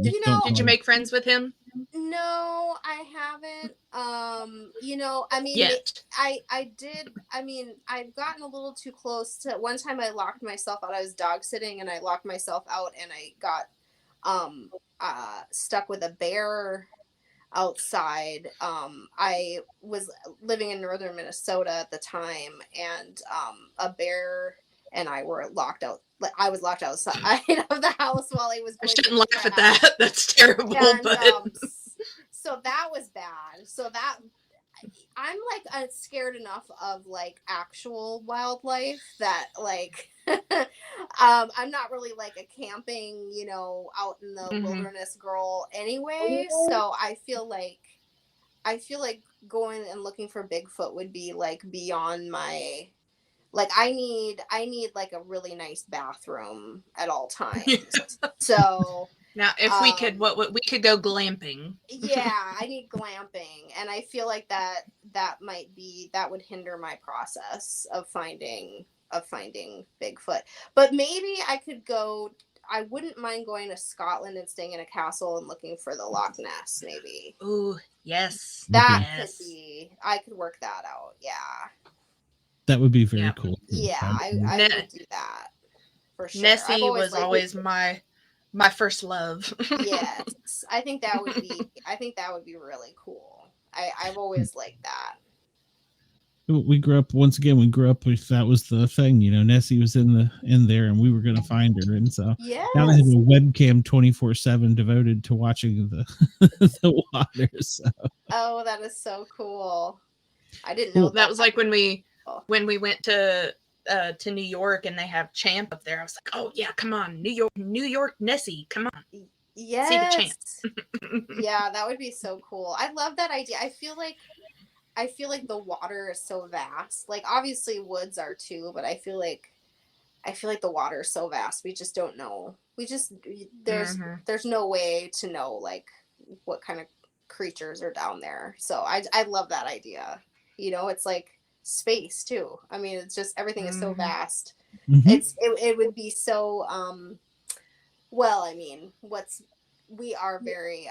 Did you make friends with him? No, I haven't. You know, I mean, I did. I mean, I've gotten a little too close to. One time, I locked myself out. I was dog sitting, and I locked myself out, and I got stuck with a bear outside. I was living in northern Minnesota at the time, and a bear and I were locked out. I was locked outside of the house while I was going. I shouldn't laugh at that. That's terrible. And, but so that was bad. So that I'm like scared enough of like actual wildlife that like I'm not really like a camping, you know, out in the wilderness girl anyway. So I feel like going and looking for Bigfoot would be like beyond my. Like I need like a really nice bathroom at all times. So now if we could we could go glamping. Yeah, I need glamping, and I feel like that would hinder my process of finding Bigfoot. But maybe I could go. I wouldn't mind going to Scotland and staying in a castle and looking for the Loch Ness, maybe. Ooh, yes. That could be. I could work that out. Yeah. That would be very cool. Yeah, I would do that for sure. Nessie was always my first love. Yes, I think that would be really cool. I've always liked that. We grew up with that was the thing, you know. Nessie was in there, and we were going to find her, and so now they have a webcam 24/7 devoted to watching the water. So. Oh, that is so cool! I didn't know that was like when we went to New York and they have Champ up there. I was like, oh yeah, come on, New York Nessie, come on. Yes. See the Champ. Yeah, that would be so cool. I love that idea. I feel like the water is so vast. Like obviously woods are too, but I feel like the water is so vast. We just don't know. There's no way to know like what kind of creatures are down there. So I love that idea. You know, it's like space too. I mean, it's just everything is so vast. It would be so well, I mean, we are very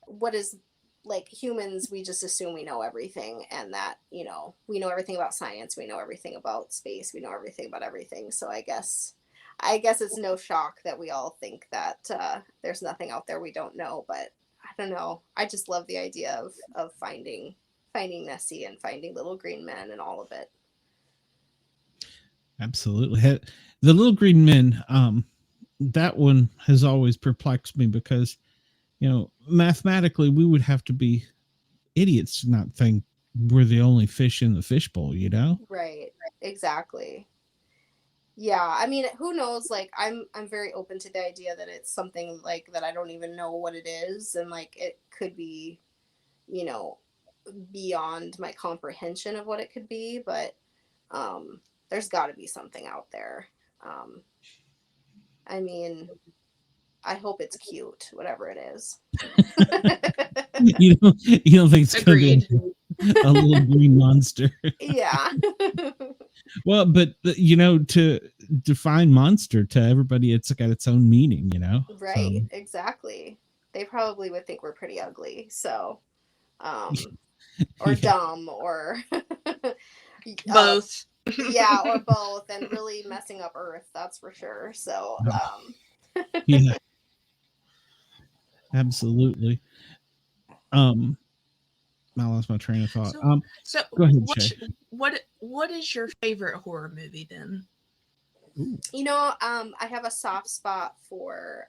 what is like humans, we just assume we know everything, and that, you know, we know everything about science, we know everything about space, we know everything about everything. So I guess it's no shock that we all think that there's nothing out there we don't know, but don't know. I just love the idea of finding Nessie and finding little green men and all of it. Absolutely. The little green men, that one has always perplexed me because, mathematically we would have to be idiots to not think we're the only fish in the fishbowl, Right. Exactly. Yeah, I mean, who knows? Like, I'm very open to the idea that it's something like that I don't even know what it is, and like it could be, beyond my comprehension of what it could be. But there's got to be something out there. I mean, I hope it's cute, whatever it is. you don't think it's going to be a little green monster? Yeah. Well, but to define monster to everybody, it's got its own meaning, Right. So. Exactly. They probably would think we're pretty ugly. So, or dumb, or both. Yeah, or both, and really messing up Earth. That's for sure. So, yeah, absolutely. I lost my train of thought. So go ahead, Shay. What is your favorite horror movie then? Ooh. I have a soft spot for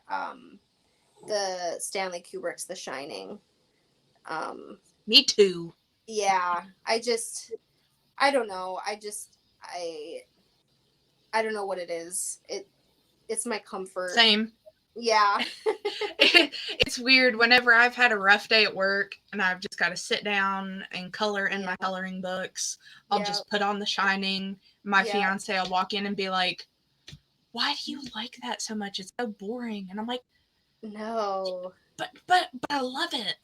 the Stanley Kubrick's The Shining. Me too. Yeah, I don't know. I don't know what it is. It's my comfort. Same. Yeah. It's weird whenever I've had a rough day at work and I've just got to sit down and color in my coloring books. I'll just put on The Shining. My fiance will walk in and be like, "Why do you like that so much? It's so boring." And I'm like, "No. But I love it."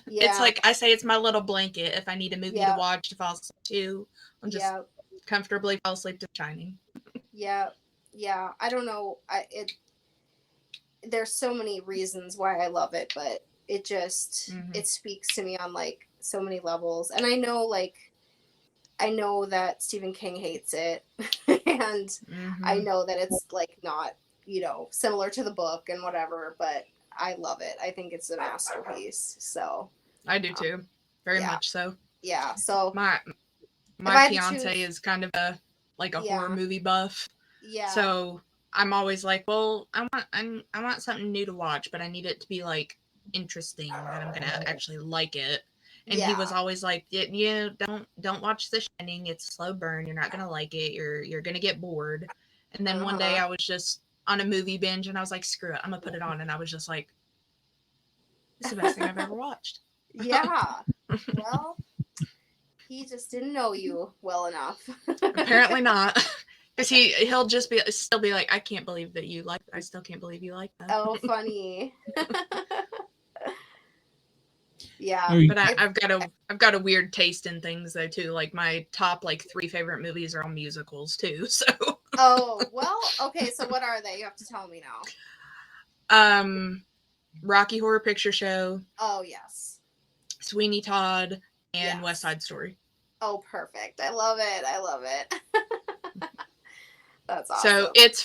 Yeah. It's like I say, it's my little blanket. If I need a movie to watch to fall asleep to, I'll just comfortably fall asleep to Shining. Yeah. I don't know. There's so many reasons why I love it, but it just it speaks to me on like so many levels. And I know that Stephen King hates it, and I know that it's like not, similar to the book and whatever, but I love it. I think it's a masterpiece. So I do too. Very much so. Yeah. So my fiance is kind of a horror movie buff. Yeah. So I'm always like, well, I want something new to watch, but I need it to be like interesting that I'm gonna actually like it. And he was always like, don't watch The Shining. It's a slow burn. You're not gonna like it. You're gonna get bored. And then one day I was just on a movie binge and I was like, screw it, I'm gonna put it on. And I was just like, this is the best thing I've ever watched. Yeah. Well, he just didn't know you well enough. Apparently not. Because he'll just still be like, I can't believe that you like that. I still can't believe you like that. Oh, funny. Yeah. But I've got a weird taste in things though too. Like my top 3 favorite movies are all musicals too. So. Oh, well, okay. So what are they? You have to tell me now. Rocky Horror Picture Show. Oh, yes. Sweeney Todd and West Side Story. Oh, perfect. I love it. That's awesome. So it's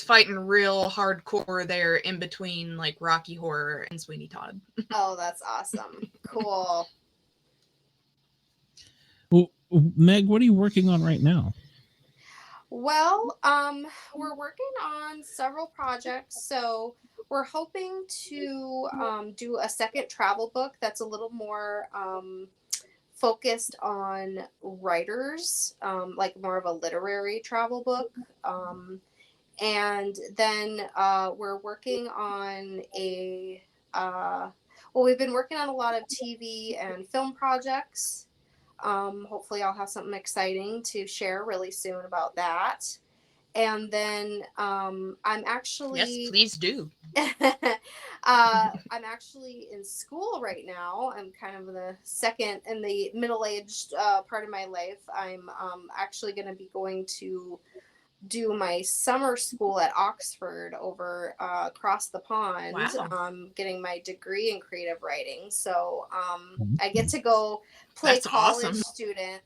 fighting real hardcore there in between Rocky Horror and Sweeney Todd. Oh, that's awesome. Cool. Well, Meg, what are you working on right now? Well, we're working on several projects. So we're hoping to do a second travel book that's a little more focused on writers, more of a literary travel book. And then we're working on we've been working on a lot of TV and film projects. Hopefully I'll have something exciting to share really soon about that. And then I'm actually... Yes, please do. I'm actually in school right now. I'm kind of in the middle-aged part of my life. I'm actually going to be going to do my summer school at Oxford over across the pond. Wow. Getting my degree in creative writing. So I get to go play That's college awesome. student.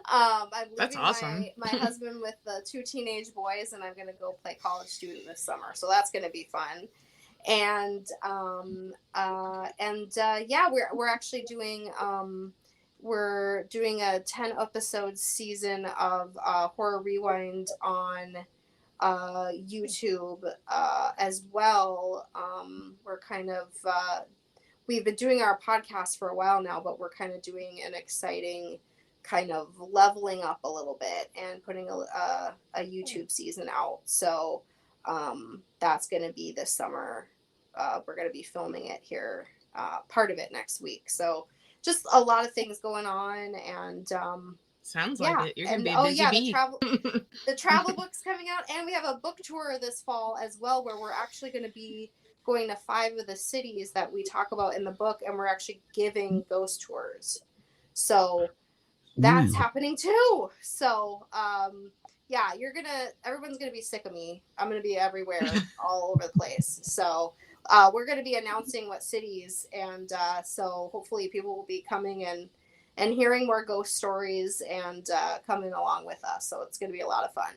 I'm leaving awesome. my husband with the 2 teenage boys, and I'm going to go play college student this summer. So that's going to be fun. And yeah, we're actually doing we're doing a 10 episode season of Horror Rewind on YouTube as well. We're kind of we've been doing our podcast for a while now, but we're kind of doing an exciting kind of leveling up a little bit and putting a YouTube season out. So that's going to be this summer. We're going to be filming it here, part of it next week. So just a lot of things going on, and sounds yeah. like it. You're going to be and a busy bee. The travel book's coming out, and we have a book tour this fall as well, where we're actually going to be going to 5 of the cities that we talk about in the book, and we're actually giving ghost tours. So that's happening too. So yeah, everyone's gonna be sick of me. I'm gonna be everywhere, all over the place. So we're gonna be announcing what cities, and so hopefully people will be coming and hearing more ghost stories and coming along with us. So it's gonna be a lot of fun.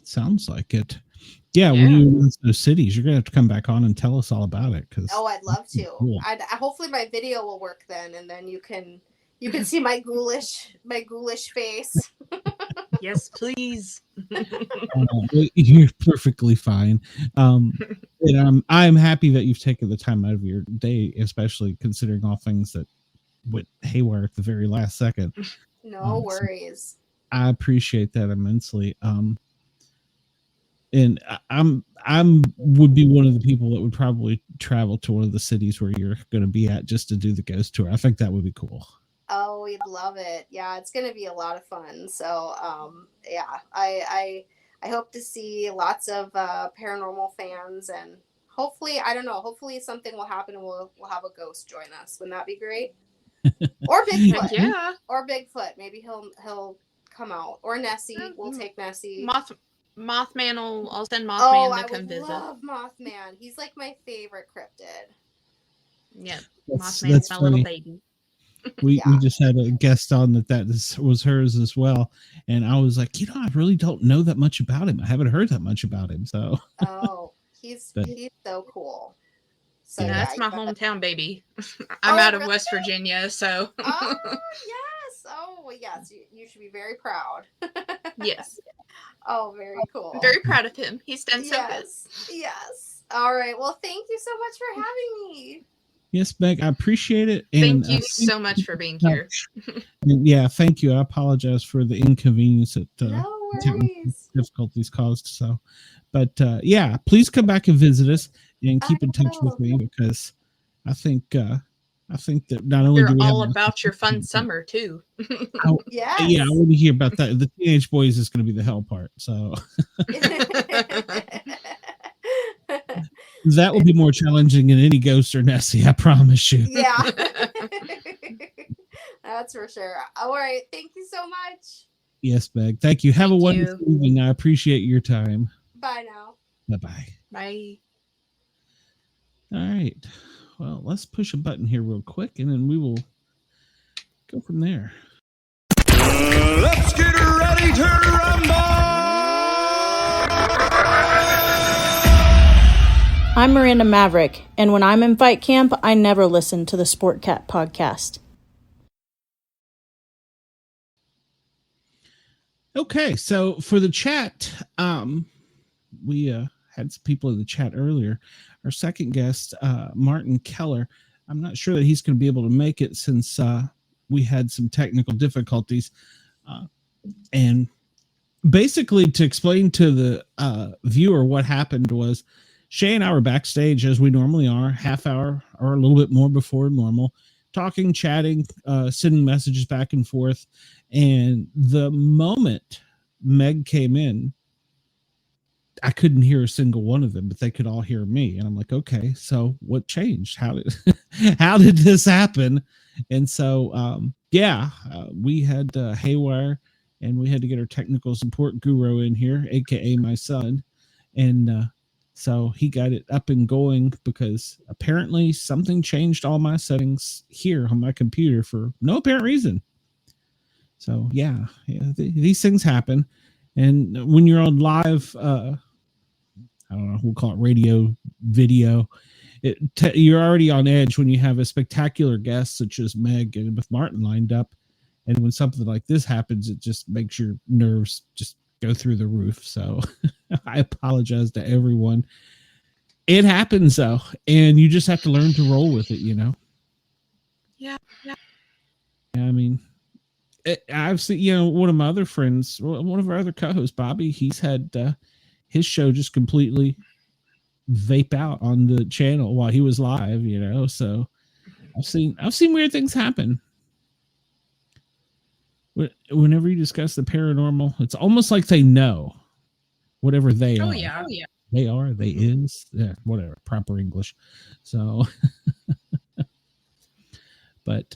Sounds like it. Yeah, when you announce those cities, you're gonna have to come back on and tell us all about it. I'd love to. Cool. Hopefully my video will work then, and then you can see my ghoulish face. Yes, please. You're perfectly fine. And I'm happy that you've taken the time out of your day, especially considering all things that went haywire at the very last second. No worries. So I appreciate that immensely. And would be one of the people that would probably travel to one of the cities where you're going to be at just to do the ghost tour. I think that would be cool. Oh, we'd love it. Yeah, it's going to be a lot of fun. So, yeah, I hope to see lots of paranormal fans, and hopefully, I don't know, hopefully something will happen and we'll have a ghost join us. Wouldn't that be great? Or Bigfoot. Yeah. Or Bigfoot. Maybe he'll come out. Or Nessie. We'll take Nessie. Mothman I'll send Mothman to come visit. I love Mothman. He's like my favorite cryptid. Yeah. Mothman's my little baby. We just had a guest on that was hers as well, and I was like, I really don't know that much about him. I haven't heard that much about him. So he's so cool. So yeah, that's my hometown baby. I'm out of West Virginia, so yes. Oh yes, you should be very proud. Yes. Oh, very cool. I'm very proud of him. He's done so good. Yes. All right. Well, thank you so much for having me. Yes, Meg, I appreciate it. And thank you so much for being here. Yeah, thank you. I apologize for the inconvenience that no worries. Difficulties caused. So, but yeah, please come back and visit us and keep in touch with me, because I think that not only you're all about your fun summer too. Yeah, I want to hear about that. The teenage boys is going to be the hell part. So. That will be more challenging than any ghost or Nessie, I promise you. Yeah. That's for sure. All right. Thank you so much. Yes, Meg. Thank you. Have a wonderful evening. I appreciate your time. Bye now. Bye-bye. Bye. All right. Well, let's push a button here real quick, and then we will go from there. Let's get ready to rumble! I'm Miranda Maverick, and when I'm in fight camp, I never listen to the Sportcat podcast. Okay, so for the chat, we had some people in the chat earlier. Our second guest, Martin Keller, I'm not sure that he's going to be able to make it since we had some technical difficulties. And basically, to explain to the viewer what happened was, Shay and I were backstage as we normally are, half hour or a little bit more before normal, talking, chatting, sending messages back and forth. And the moment Meg came in, I couldn't hear a single one of them, but they could all hear me. And I'm like, okay, so what changed? How did this happen? And so, we had haywire, and we had to get our technical support guru in here, AKA my son. And, so he got it up and going because apparently something changed all my settings here on my computer for no apparent reason. So these things happen. And when you're on live, I don't know, we'll call it radio video. You're already on edge when you have a spectacular guest such as Meg and with Martin lined up. And when something like this happens, it just makes your nerves just go through the roof. So I apologize to everyone. It happens though, and you just have to learn to roll with it, you know? Yeah. I mean, I've seen, you know, one of my other friends, one of our other co-hosts, Bobby, he's had his show just completely vape out on the channel while he was live, you know? So I've seen weird things happen. Whenever you discuss the paranormal, it's almost like they know whatever they are. Oh yeah. They are, they is, yeah, whatever, proper English. So, but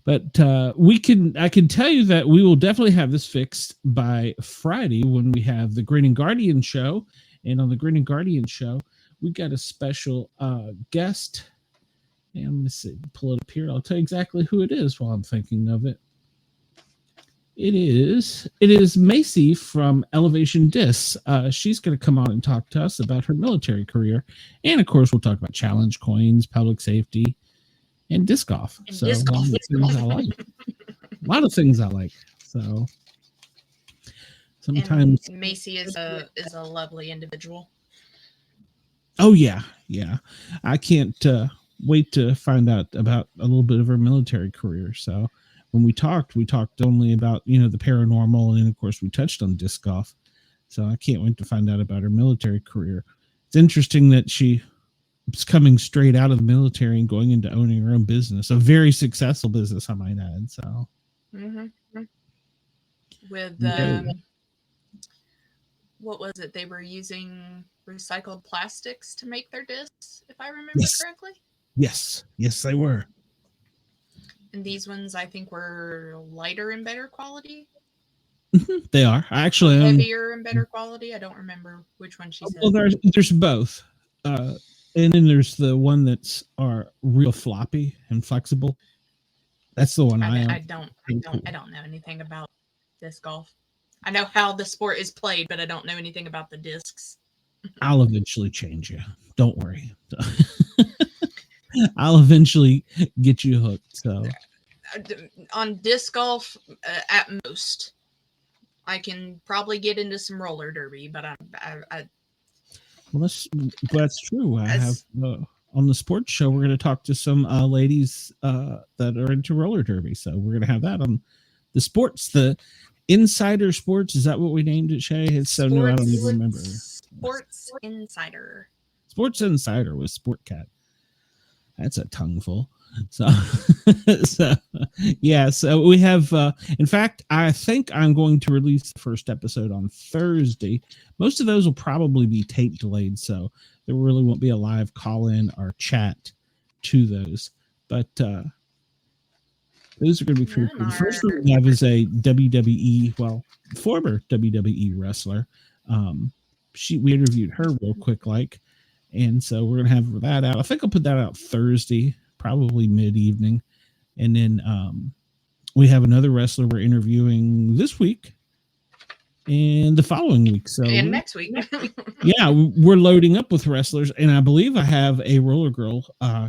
I can tell you that we will definitely have this fixed by Friday when we have the Grin and Guardian show. And on the Grin and Guardian show, we got a special guest. And I'm going to pull it up here. I'll tell you exactly who it is while I'm thinking of it. It is Macy from Elevation Discs. She's going to come on and talk to us about her military career. And of course, we'll talk about challenge coins, public safety, and disc golf. So disc golf. A lot of things I like. So sometimes and Macy is a lovely individual. Oh yeah. I can't wait to find out about a little bit of her military career. So when we talked only about, you know, the paranormal, and of course we touched on disc golf. So I can't wait to find out about her military career. It's interesting that she is coming straight out of the military and going into owning her own business, a very successful business, I might add. So with what was it? They were using recycled plastics to make their discs, if I remember correctly. Yes, they were. And these ones, I think, were lighter and better quality. They are actually heavier and better quality. I don't remember which one she said. Well, there's both, and then there's the one that's real floppy and flexible. That's the one I don't know anything about disc golf. I know how the sport is played, but I don't know anything about the discs. I'll eventually change you. Don't worry. I'll eventually get you hooked. So on disc golf, at most, I can probably get into some roller derby, but well, that's true. I have on the sports show. We're going to talk to some ladies that are into roller derby. So we're going to have that on the sports. The Insider Sports, is that what we named it, Shay? It's so new, I don't even remember. Sports Insider. Sports Insider with Sportcat. That's a tongueful. So we have, in fact, I think I'm going to release the first episode on Thursday. Most of those will probably be tape delayed, so there really won't be a live call-in or chat to those. But those are going to be pretty cool. The first one we have is a former WWE wrestler. We interviewed her real quick, and so we're going to have that out. I think I'll put that out Thursday, probably mid-evening. And then we have another wrestler we're interviewing this week and the following week. And next week. Yeah, we're loading up with wrestlers. And I believe I have a roller girl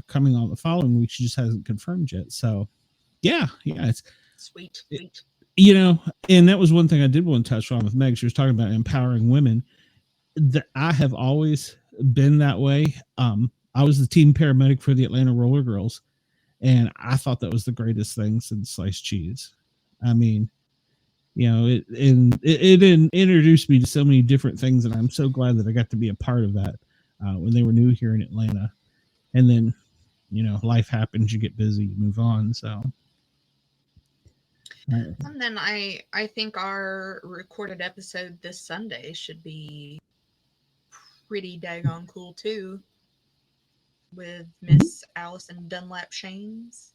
coming on the following week. She just hasn't confirmed yet. So, yeah, it's sweet. You know, and that was one thing I did want to touch on with Meg. She was talking about empowering women. That I have always been that way. I was the team paramedic for the Atlanta Roller Girls, and I thought that was the greatest thing since sliced cheese. I mean, you know, it introduced me to so many different things, and I'm so glad that I got to be a part of that when they were new here in Atlanta. And then, you know, life happens, you get busy, you move on. So. And then I think our recorded episode this Sunday should be pretty daggone cool too, with Miss Allison Dunlap Shanes.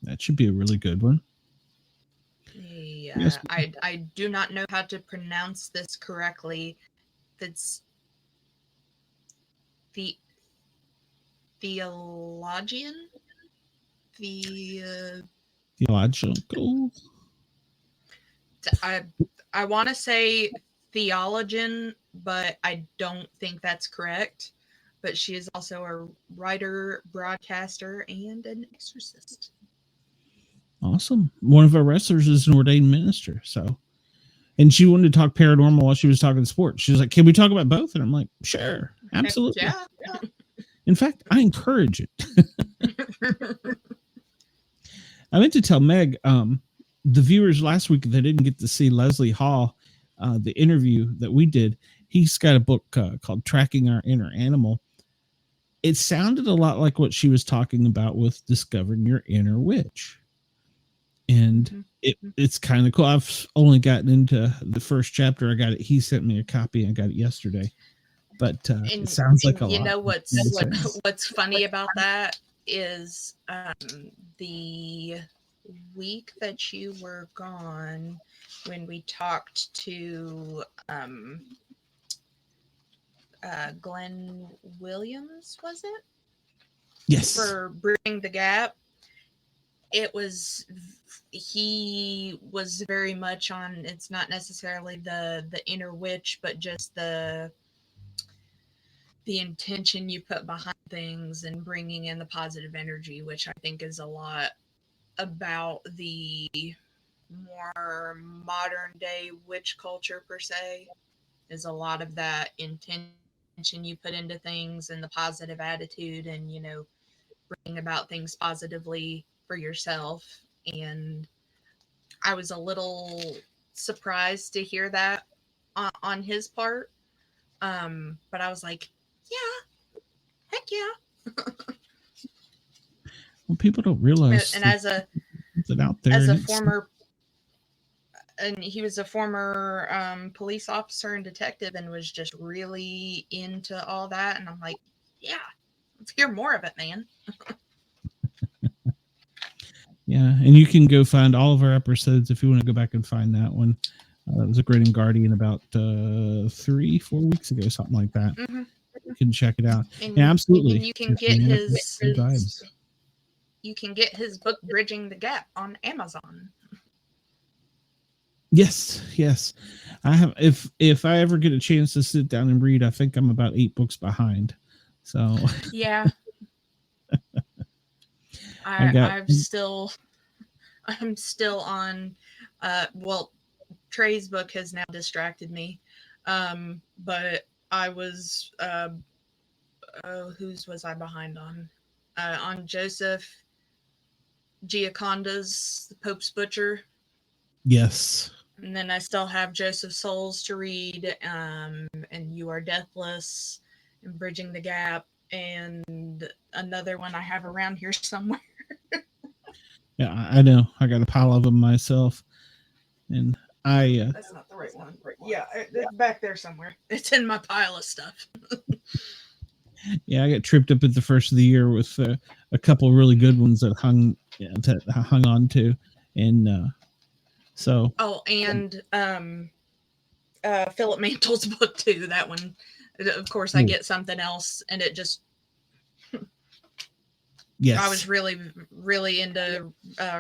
That should be a really good one. Yeah, yes. I do not know how to pronounce this correctly. That's the theologian. Theological. I want to say theologian, but I don't think that's correct. but she is also a writer, broadcaster, and an exorcist. Awesome. One of our wrestlers is an ordained minister. So, and she wanted to talk paranormal while she was talking sports. She was like, "Can we talk about both?" And I'm like, "Sure, absolutely." Yeah. In fact, I encourage it. I meant to tell Meg, the viewers last week that didn't get to see Leslie Hall, the interview that we did. He's got a book called "Tracking Our Inner Animal." It sounded a lot like what she was talking about with discovering your inner witch. And it's kind of cool. I've only gotten into the first chapter. I got it. He sent me a copy. I got it yesterday. But it sounds like a lot. You know what's funny about that is the week that you were gone when we talked to Glenn Williams, was it? Yes. For Bridging the Gap. He was very much on, it's not necessarily the inner witch, but just the intention you put behind things and bringing in the positive energy, which I think is a lot about the more modern day witch culture per se, is a lot of that intention you put into things and the positive attitude and, you know, bringing about things positively for yourself. And I was a little surprised to hear that on his part. But I was like, yeah, heck yeah. Well, people don't realize. And as a former, and he was a former police officer and detective and was just really into all that. And I'm like, yeah, let's hear more of it, man. Yeah, and you can go find all of our episodes if you want to go back and find that one. It was a Great and Guardian about 3-4 weeks ago, something like that. Mm-hmm. You can check it out. And absolutely. And you can get his book Bridging the Gap on Amazon. Yes. I have. If I ever get a chance to sit down and read, I think I'm about 8 books behind. So yeah. I'm still on Trey's book has now distracted me. But I was whose was I behind on? On Joseph Gioconda's The Pope's Butcher. Yes. And then I still have Joseph Souls to read, and You Are Deathless, and Bridging the Gap, and another one I have around here somewhere. Yeah, I know. I got a pile of them myself, and that's not the right one. Yeah, it's back there somewhere. It's in my pile of stuff. Yeah, I got tripped up at the first of the year with a couple really good ones that hung on to, and so. Oh, and Philip Mantle's book too. That one, of course, I get something else, and it just. Yes. I was really, really into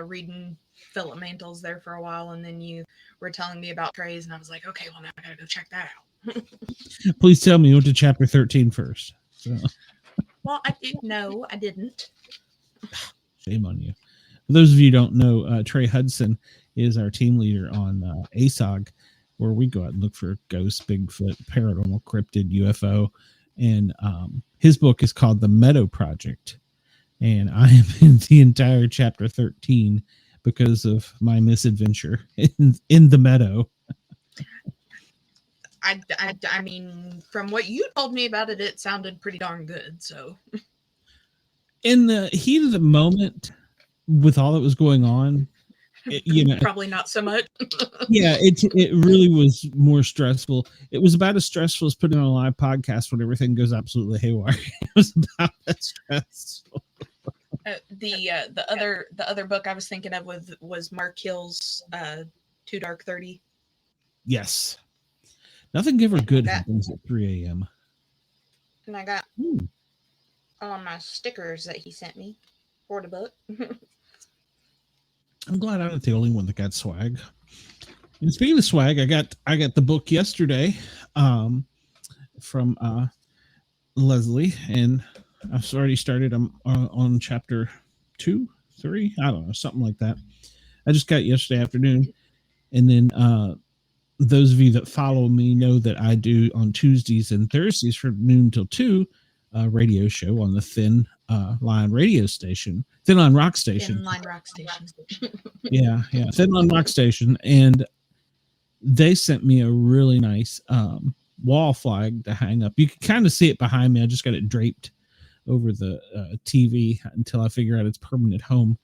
reading Philip Mantle's there for a while, and then you were telling me about Trey's, and I was like, okay, well, now I gotta go check that out. Please tell me you went to chapter 13 first. So. Well, I didn't. Shame on you. For those of you who don't know, Trey Hudson is our team leader on ASOG, where we go out and look for ghosts, Bigfoot, paranormal, cryptid, UFO, and his book is called The Meadow Project. And I am in the entire chapter 13 because of my misadventure in the meadow. I mean, from what you told me about it, it sounded pretty darn good. So, in the heat of the moment, with all that was going on, probably not so much. Yeah, it really was more stressful. It was about as stressful as putting on a live podcast when everything goes absolutely haywire. It was about that stressful. The other book I was thinking of was Mark Hill's Too Dark 30. Yes. Nothing ever good happens at 3 a.m. And I got all my stickers that he sent me for the book. I'm glad I'm not the only one that got swag. And speaking of swag, I got the book yesterday from Leslie, and I've already started. I'm on chapter 2, 3. I don't know, something like that. I just got it yesterday afternoon, and then those of you that follow me know that I do on Tuesdays and Thursdays from noon till 2 radio show on the Thin Line radio station, Thin Line Rock Station. Thin Line Rock Station. yeah, Thin Line Rock Station, and they sent me a really nice wall flag to hang up. You can kind of see it behind me. I just got it draped over the TV until I figure out its permanent home.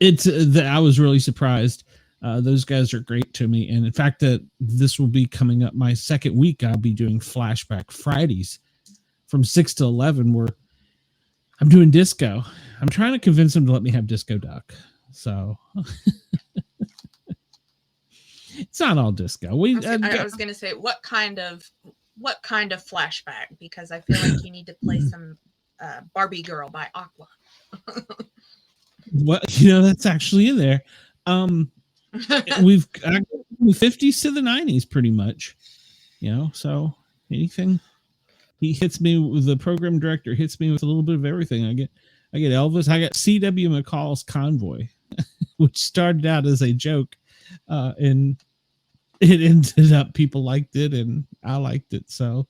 It's I was really surprised. Those guys are great to me, and in fact, that this will be coming up my second week. I'll be doing Flashback Fridays from 6 to 11, where I'm doing disco. I'm trying to convince them to let me have Disco Duck. So it's not all disco. I was going to say, what kind of flashback? Because I feel like you need to play some Barbie Girl by Aqua. What, that's actually in there. We've got the 50s to the 90s pretty much, so anything. He hits me with the program director, hits me with a little bit of everything. I get Elvis. I got C.W. McCall's Convoy, which started out as a joke, and it ended up people liked it and I liked it. So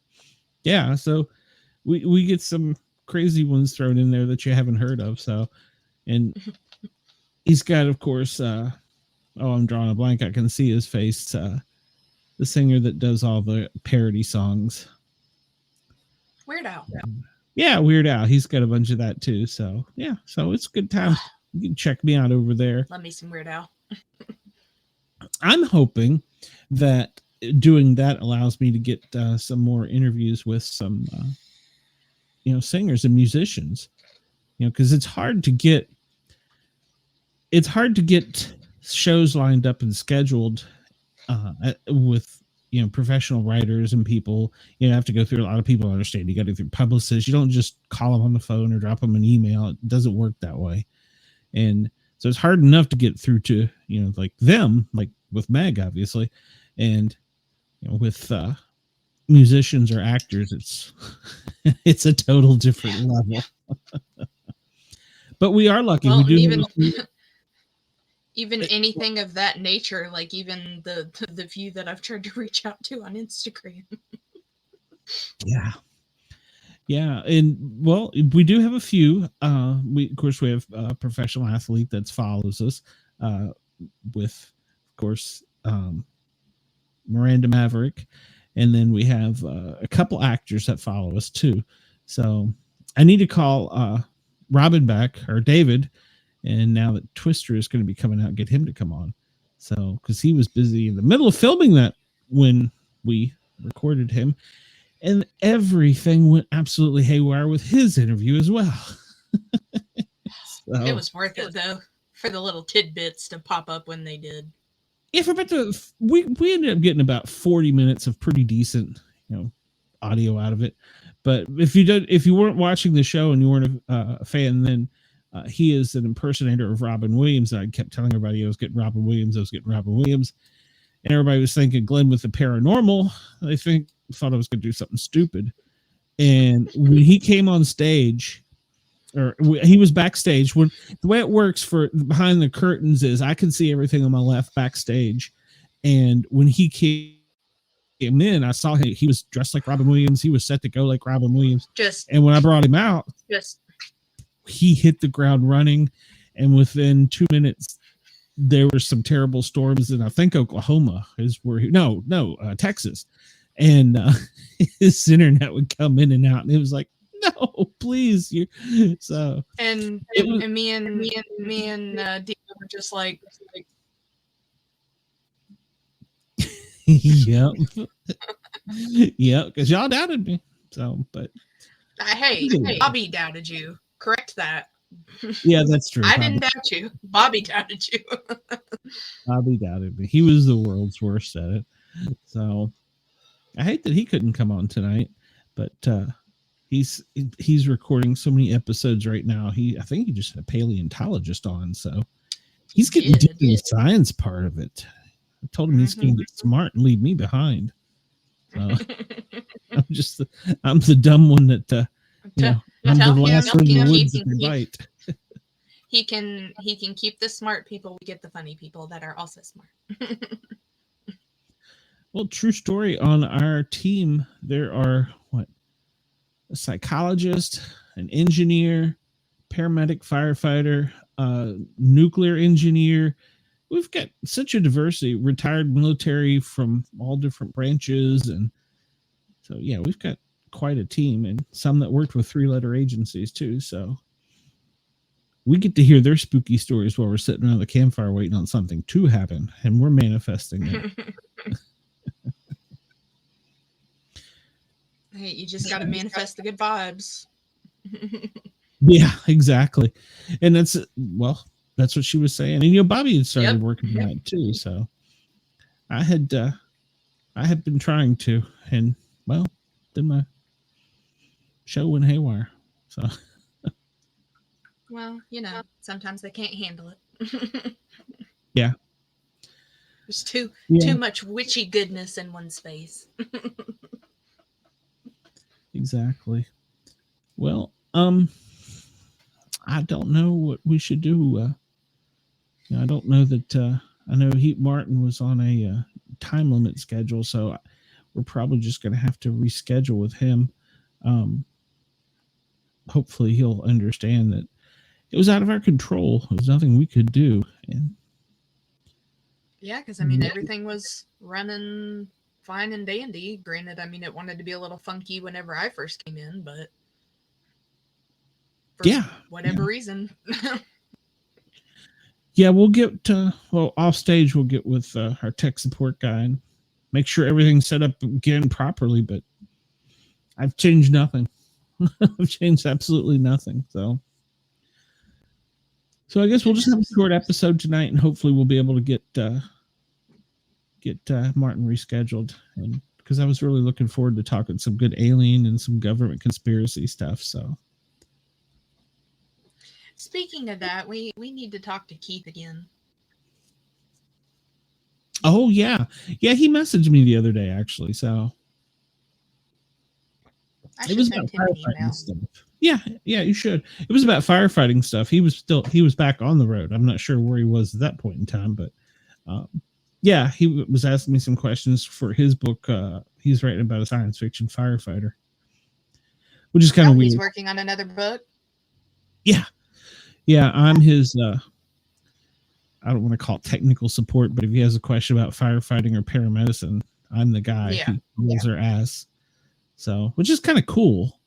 yeah, so we get some crazy ones thrown in there that you haven't heard of. So, and he's got, of course, I'm drawing a blank. I can see his face. The singer that does all the parody songs. Weird Al. Yeah, Weird Al. He's got a bunch of that too. So yeah, so it's a good time. You can check me out over there. Love me some Weird Al. I'm hoping that doing that allows me to get some more interviews with some, singers and musicians, because it's hard to get shows lined up and scheduled with, professional writers and people. You have to go through a lot of people. Understand, you got to go through publicists. You don't just call them on the phone or drop them an email. It doesn't work that way. And so it's hard enough to get through to, like them, like with Meg, obviously. And, with musicians or actors, it's a total different level. But we are lucky. Well, we do even anything of that nature, like even the few that I've tried to reach out to on Instagram. Yeah. And well, we do have a few. Of course, we have a professional athlete that follows us, with, of course, Miranda Maverick. And then we have a couple actors that follow us too. So I need to call Robin back, or David. And now that Twister is going to be coming out, get him to come on. So, because he was busy in the middle of filming that when we recorded him. And everything went absolutely haywire with his interview as well. It was worth it, though, for the little tidbits to pop up when they did. Yeah, we ended up getting about 40 minutes of pretty decent, audio out of it. But if you weren't watching the show and you weren't a fan, then he is an impersonator of Robin Williams. I kept telling everybody I was getting Robin Williams. And everybody was thinking Glenn with the paranormal. I thought I was going to do something stupid. And when he came on stage, or he was backstage, when the way it works for behind the curtains is I can see everything on my left backstage. And when he came in, I saw he was dressed like Robin Williams. He was set to go like Robin Williams. And when I brought him out, he hit the ground running. And within 2 minutes, there were some terrible storms in, I think, Oklahoma is where Texas. And his internet would come in and out, and it was like, no, please. And me and Dina were just like yep. Yep, because y'all doubted me. So, but hey, Bobby doubted you. Correct that. Yeah, that's true. I didn't doubt you. Bobby doubted you. Bobby doubted me. He was the world's worst at it. So I hate that he couldn't come on tonight, but he's recording so many episodes right now. I think he just had a paleontologist on, so he's getting into the science part of it. I told him he's going to get smart and leave me behind. So I'm the dumb one that I'm Tell the him last one in the he woods that can they bite. He can keep the smart people. We get the funny people that are also smart. Well, true story, on our team, there are a psychologist, an engineer, paramedic, firefighter, nuclear engineer. We've got such a diversity, retired military from all different branches. And so, yeah, we've got quite a team, and some that worked with 3-letter agencies too. So we get to hear their spooky stories while we're sitting around the campfire waiting on something to happen, and we're manifesting it. Hey, you just got to manifest the good vibes. Yeah, exactly. And that's what she was saying. And Bobby had started working on that too. So I had been trying to, and then my show went haywire. So well, sometimes they can't handle it. Yeah. There's too much witchy goodness in one space. Exactly. Well, I don't know what we should do. I don't know that. I know Martin was on a time limit schedule, so we're probably just going to have to reschedule with him. Hopefully, he'll understand that it was out of our control. There was nothing we could do. And yeah, because everything was running fine and dandy. Granted, it wanted to be a little funky whenever I first came in, but for whatever reason. Yeah, we'll get off stage. We'll get with our tech support guy and make sure everything's set up again properly. But I've changed nothing. I've changed absolutely nothing. So I guess we'll just have a short episode tonight, and hopefully we'll be able to get Martin rescheduled. And because I was really looking forward to talking some good alien and some government conspiracy stuff. So. Speaking of that, we need to talk to Keith again. Oh, yeah. Yeah, he messaged me the other day, actually. So it was about firefighting stuff. Yeah, you should. It was about firefighting stuff. He was back on the road. I'm not sure where he was at that point in time, but yeah, he was asking me some questions for his book. He's writing about a science fiction firefighter, which is kind of weird. He's working on another book? Yeah, I'm his, I don't want to call it technical support, but if he has a question about firefighting or paramedicine, I'm the guy who rolls their ass. So, which is kind of cool.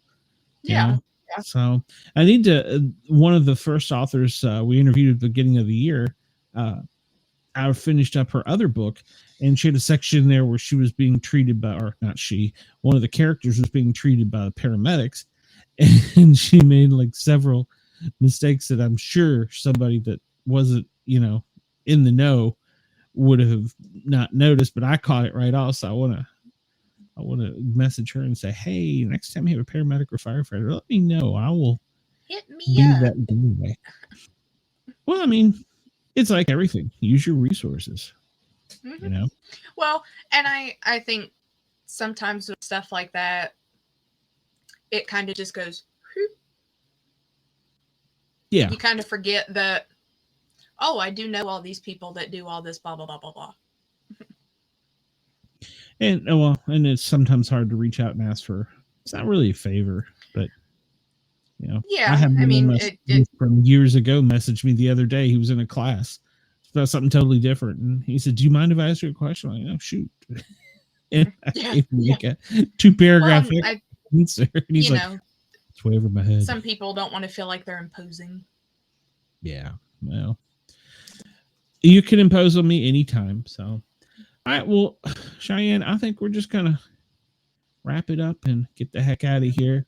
Yeah. So I need to, one of the first authors we interviewed at the beginning of the year, I finished up her other book, and she had a section there where she was being treated by, or not she, one of the characters was being treated by the paramedics, and she made several mistakes that I'm sure somebody that wasn't, in the know would have not noticed, but I caught it right off. So I want to message her and say, hey, next time you have a paramedic or firefighter, let me know. I will hit me do up. that anyway. Well, it's like everything. Use your resources. Mm-hmm. Well, and I think sometimes with stuff like that, it kind of just goes, yeah. You kind of forget that, I do know all these people that do all this, blah, blah, blah, blah, blah. And and it's sometimes hard to reach out and ask for, it's not really a favor, but yeah, I had it from years ago messaged me the other day. He was in a class about something totally different, and he said, do you mind if I ask you a question? I'm like, oh, shoot. And I gave him a 2-paragraph answer, and he's like, it's way over my head. Some people don't want to feel like they're imposing. Yeah, well, you can impose on me anytime. So, all right, well, Cheyenne, I think we're just gonna wrap it up and get the heck out of here.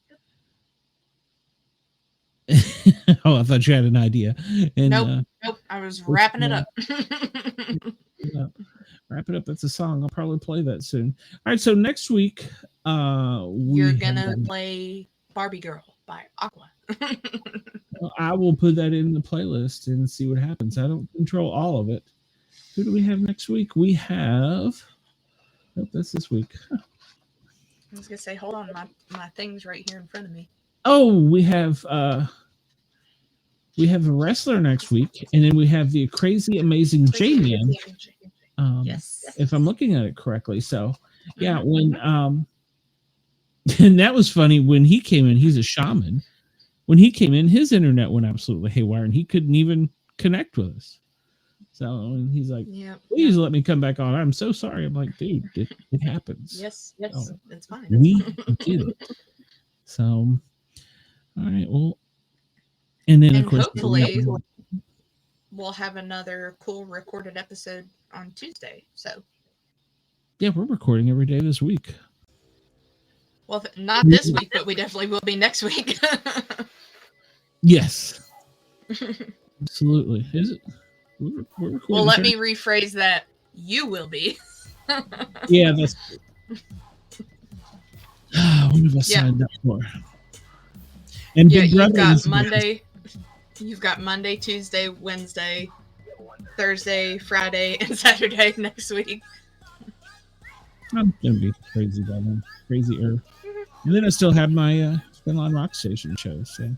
Oh, I thought you had an idea. And, nope. I was wrapping it up. Wrap it up. That's a song. I'll probably play that soon. All right, so next week, you're gonna play Barbie Girl by Aqua. I will put that in the playlist and see what happens. I don't control all of it. Who do we have next week? We have... Oh, that's this week. was gonna say, hold on, my thing's right here in front of me. Oh, we have a wrestler next week, and then we have the crazy amazing J-Man. Yes. If I'm looking at it correctly. So yeah, when and that was funny when he came in, he's a shaman. When he came in, his internet went absolutely haywire and he couldn't even connect with us. So he's like, please let me come back on. I'm so sorry. I'm like, dude, it happens. Yes, it's fine. We get it. So, all right, well, and then of course, hopefully we'll have another cool recorded episode on Tuesday. So, yeah, we're recording every day this week. Well, not this week, but we definitely will be next week. Yes, absolutely. Is it? We're well, let me rephrase that. You will be. Yeah, that's. What have I signed up for? And yeah, you've got Monday. You've got Monday, Tuesday, Wednesday, Thursday, Friday, and Saturday next week. I'm gonna be crazy by then. Crazier. And then I still have my Spin on Rock Station show. So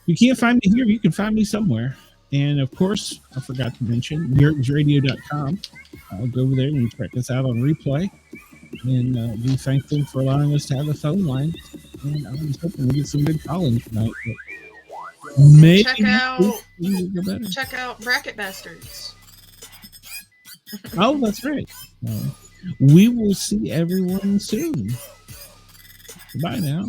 you can't find me here. You can find me somewhere. And of course, I forgot to mention yurgsradio.com. Go over there and check us out on replay. And we thank them for allowing us to have a phone line. And I was hoping we get some good calling tonight. But maybe check out Bracket Bastards. Oh, that's right. We will see everyone soon. Bye now.